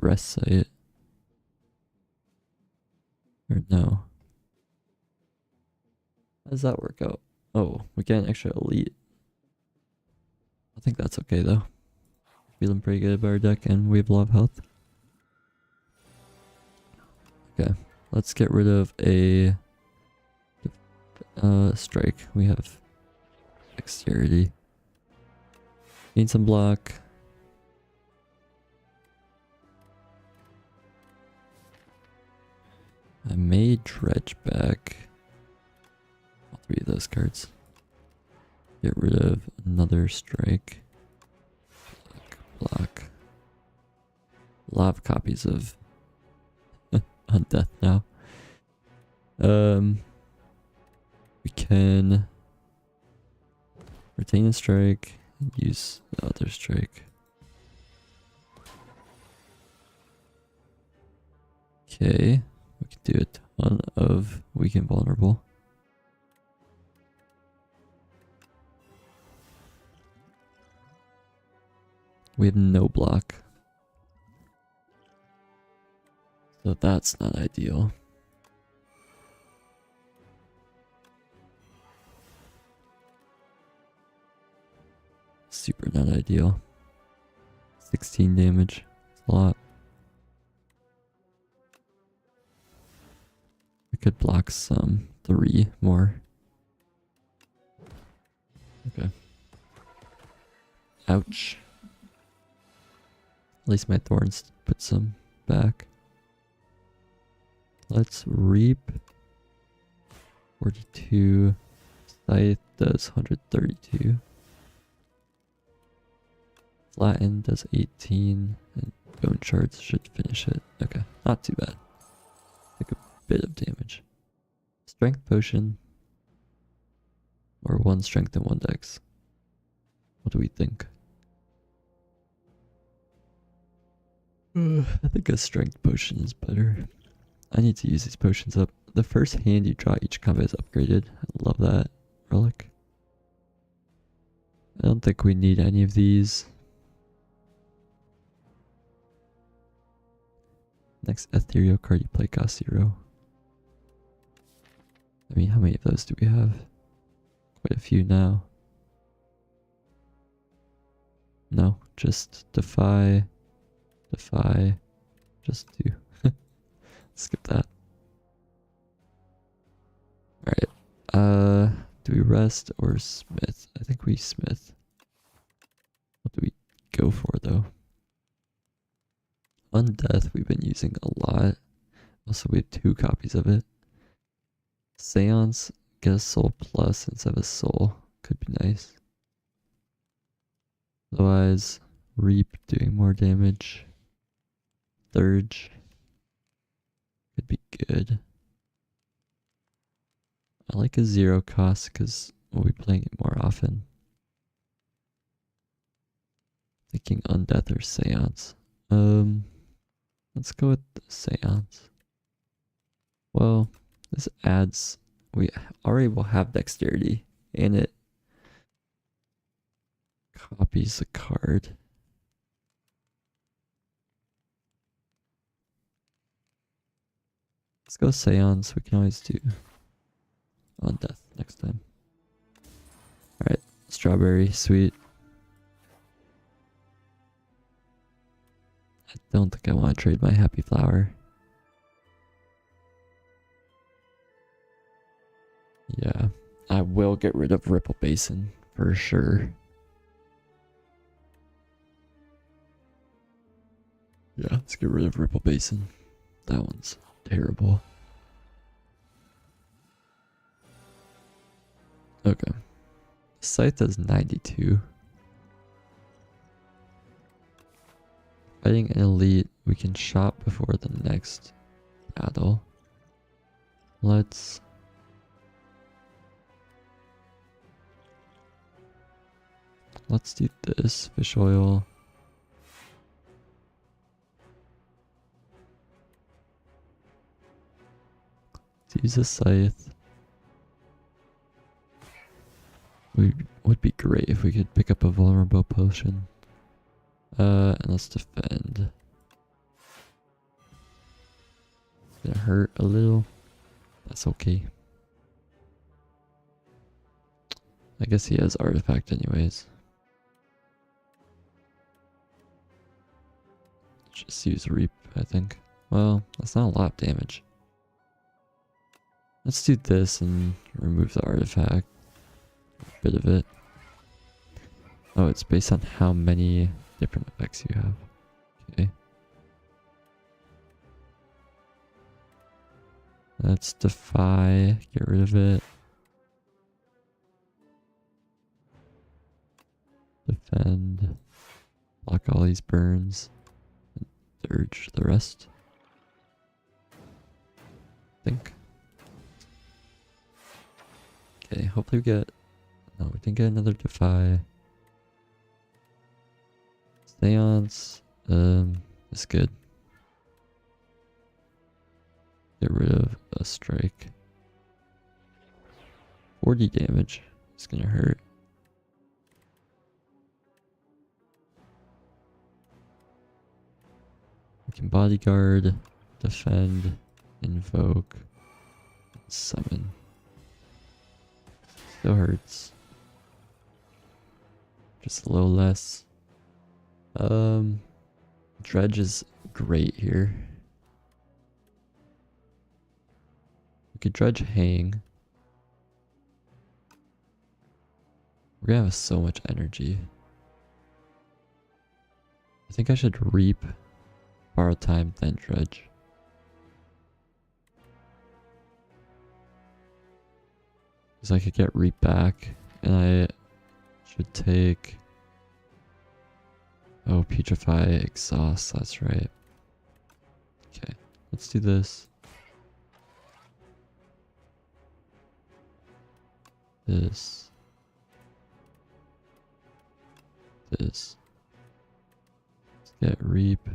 [SPEAKER 1] rest site. Or no. How does that work out? Oh, we get an extra elite. I think that's okay though. Feeling pretty good about our deck and we have a lot of health. Okay, let's get rid of a strike. We have dexterity. Need some block. I may dredge back all 3 of those cards. Get rid of another strike. Block. A lot of copies of Undeath now. We can retain a strike and use the other strike. Okay, we can do a ton of weak and vulnerable. We have no block. So that's not ideal. Super not ideal. 16 damage. It's a lot. We could block some 3 more. Okay. Ouch. At least my thorns put some back. Let's reap. 42. Scythe does 132. Flatten does 18. And bone shards should finish it. Okay, not too bad. Take a bit of damage. Strength potion. Or 1 strength and 1 dex. What do we think? I think a strength potion is better. I need to use these potions up. The first hand you draw each combat is upgraded. I love that relic. I don't think we need any of these. Next ethereal card you play costs 0. I mean, how many of those do we have? Quite a few now. No, just defy, just 2. Skip that. Alright. Do we rest or smith? I think we smith. What do we go for though? Undeath we've been using a lot. Also we have 2 copies of it. Seance, get a soul plus instead of a soul. Could be nice. Otherwise, reap doing more damage. Thurge could be good. I like a 0 cost because we'll be playing it more often. Thinking Undeath or Seance. Let's go with the Seance. Well, this adds, we already will have dexterity and it copies the card. Let's go Seance. We can always do Undeath next time. Alright, strawberry, sweet. I don't think I want to trade my happy flower. Yeah, I will get rid of Ripple Basin for sure. Yeah, let's get rid of Ripple Basin. That one's terrible. Okay. Scythe does 92. Fighting an elite, we can shop before the next battle. Let's do this. Fish oil. Let's use a scythe. Would be great if we could pick up a vulnerable potion. And let's defend. It's gonna hurt a little. That's okay. I guess he has artifact anyways. Just use reap, I think. Well, that's not a lot of damage. Let's do this and remove the artifact. A bit of it. Oh, it's based on how many different effects you have. Okay. Let's defy. Get rid of it. Defend. Block all these burns. And dirge the rest. I think. Okay, hopefully we get... No, we didn't get another defy. Seance. Is good. Get rid of a strike. 40 damage. It's gonna hurt. We can bodyguard, defend, invoke, summon. Still hurts. Just a little less. Dredge is great here. We could dredge hang. We're gonna have so much energy. I think I should reap, borrow time, then dredge. Because I could get reap back, and I should take... Oh, putrefy, exhaust, that's right. Okay, let's do this. This. This. Let's get reap.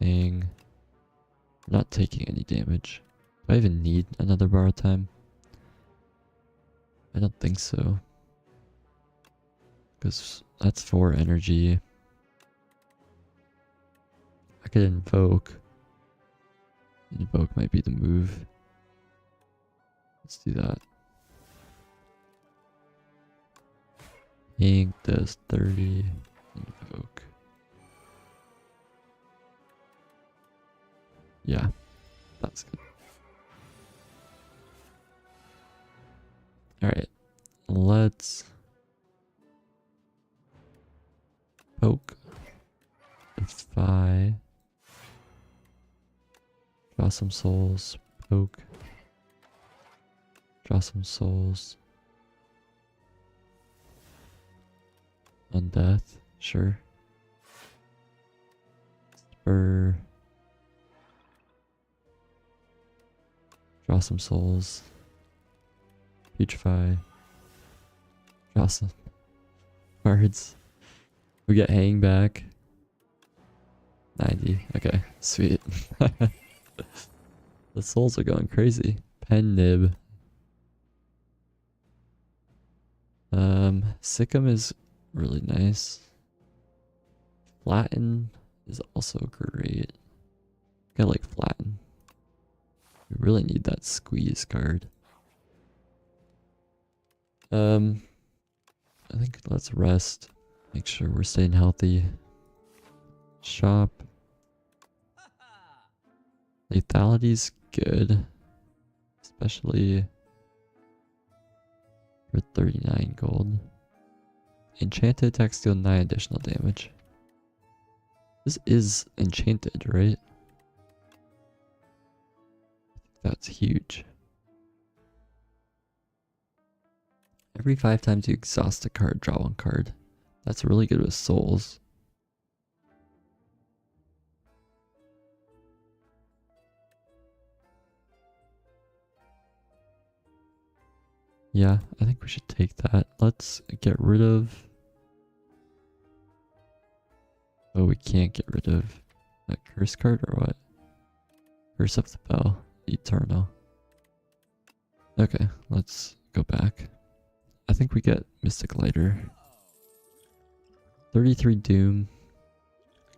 [SPEAKER 1] Hang. Not taking any damage. Do I even need another borrow time? I don't think so. Because that's 4 energy. I could invoke. Invoke might be the move. Let's do that. Hang does 30. Invoke. Yeah, that's good. Alright, let's poke, defy, draw some souls, poke, draw some souls, undeath, sure, spur, draw some souls, putrefy, draw some cards. We get hang back. 90. Okay, sweet. The souls are going crazy. Pen nib. Sikkim is really nice. Flatten is also great. I like flatten. We really need that squeeze card. I think let's rest. Make sure we're staying healthy. Shop. Lethality's good. Especially for 39 gold. Enchanted attacks deal 9 additional damage. This is enchanted, right? That's huge. Every 5 times you exhaust a card, draw 1 card. That's really good with souls. Yeah, I think we should take that. Let's get rid of... Oh, we can't get rid of that curse card or what? Curse of the Bell. Eternal. Okay, let's go back. I think we get Mystic Lighter. 33 Doom.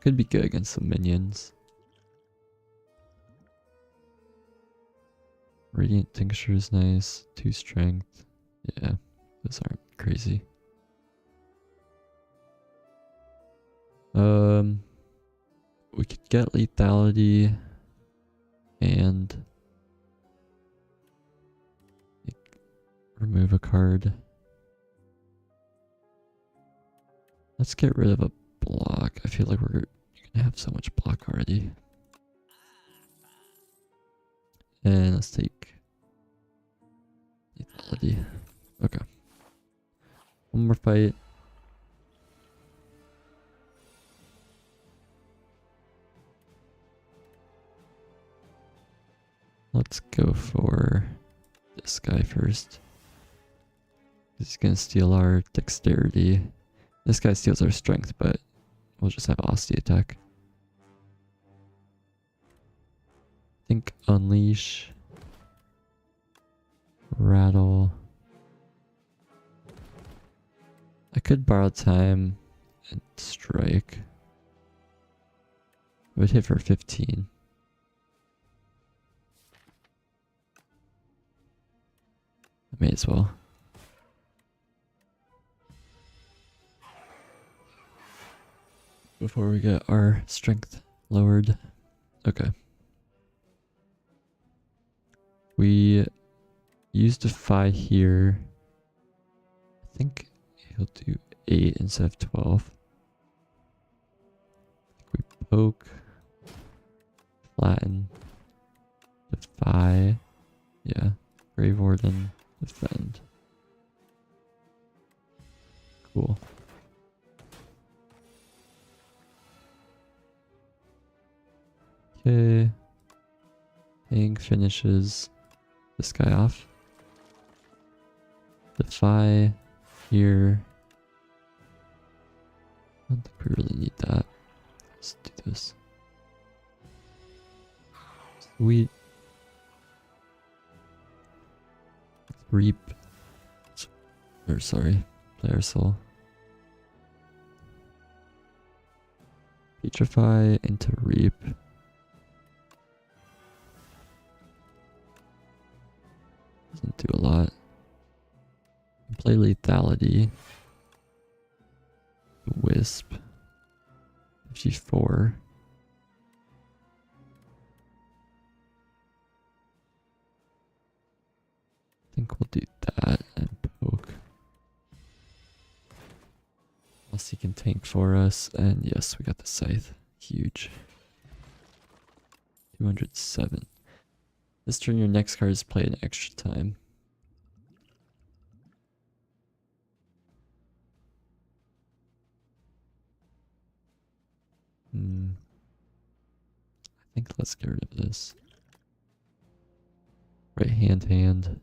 [SPEAKER 1] Could be good against some minions. Radiant Tincture is nice. 2 Strength. Yeah, those aren't crazy. We could get Lethality and remove a card. Let's get rid of a block. I feel like we're gonna have so much block already. And let's take Lethality. Okay. One more fight. Let's go for this guy first. He's gonna steal our dexterity. This guy steals our strength, but we'll just have Osty attack. I think Unleash. Rattle. I could borrow time and strike. It would hit for 15. I may as well. Before we get our strength lowered. Okay. We used Defy here. I think he'll do 8 instead of 12. We poke. Flatten. Defy. Yeah. Grave Warden. Defend. Cool. Okay. Hang finishes this guy off. Defy here. I don't think we really need that. Let's do this. Sweet. Reap. Or sorry, Player Soul. Petrify into Reap. Doesn't do a lot. Play Lethality. Wisp. 54. I think we'll do that and poke. Unless he can tank for us. And yes, we got the scythe. Huge. 207. This turn your next card is played an extra time. I think let's get rid of this. Right hand.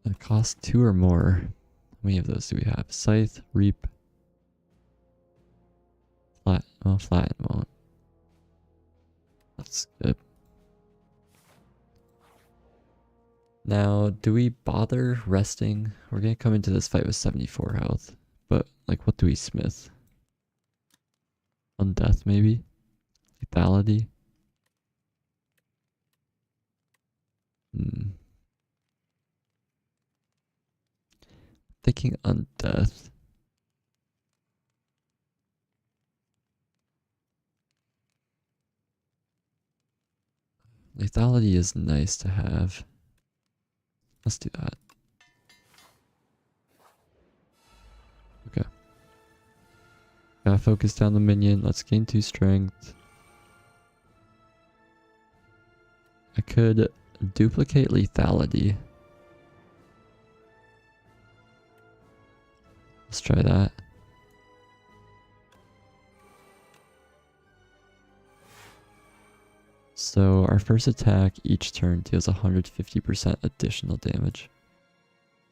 [SPEAKER 1] It costs 2 or more. How many of those do we have? Scythe, Reap, Flat. Well, Flatten won't. That's good. Now, do we bother resting? We're gonna come into this fight with 74 health. But, like, what do we smith? Undeath, maybe? Lethality? Thinking Undeath. Lethality is nice to have. Let's do that. Okay. Gotta focus down the minion. Let's gain 2 strength. I could duplicate Lethality. Let's try that. So our first attack each turn deals 150% additional damage.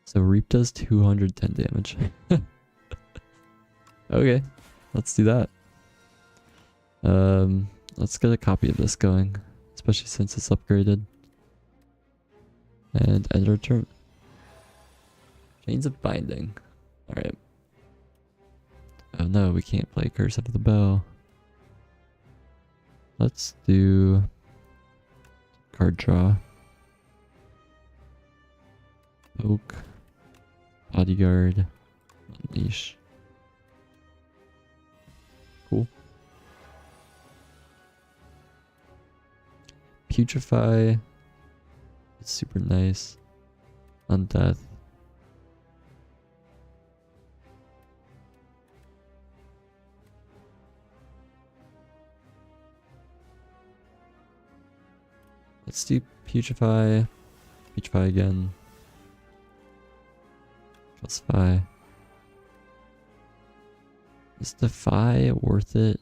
[SPEAKER 1] So Reap does 210 damage. Okay, let's do that. Let's get a copy of this going, especially since it's upgraded. And end our turn. Chains of Binding. Alright. Oh no, we can't play Curse of the Bow. Let's do card draw. Oak. Bodyguard. Unleash. Cool. Putrefy. It's super nice. Undeath. Let's do Putrefy. Putrefy again. Calcify. Is Defy worth it?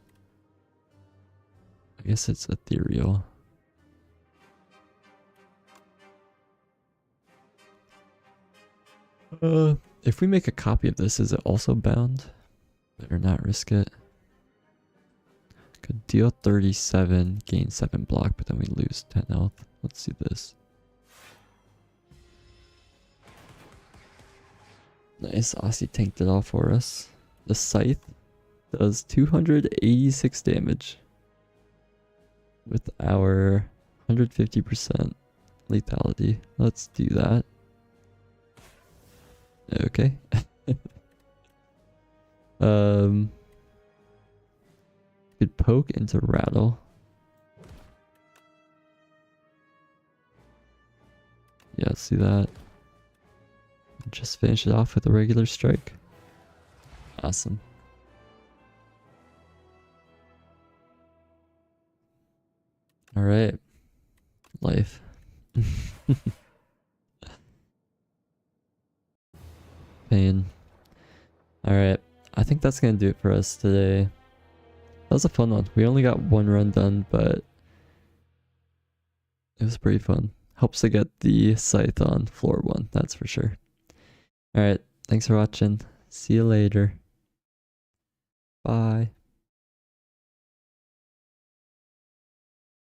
[SPEAKER 1] I guess it's ethereal. If we make a copy of this, is it also bound? Better not risk it. Could deal 37, gain 7 block, but then we lose 10 health. Let's see this. Nice, Osty tanked it all for us. The Scythe does 286 damage with our 150% lethality. Let's do that. Okay. Could poke into rattle. Yeah, let's see that. Just finish it off with a regular strike. Awesome. Alright. Life. Pain. Alright. I think that's gonna do it for us today. That was a fun one. We only got one run done, but it was pretty fun. Helps to get the Scythe on floor 1, that's for sure. Alright, thanks for watching. See you later. Bye.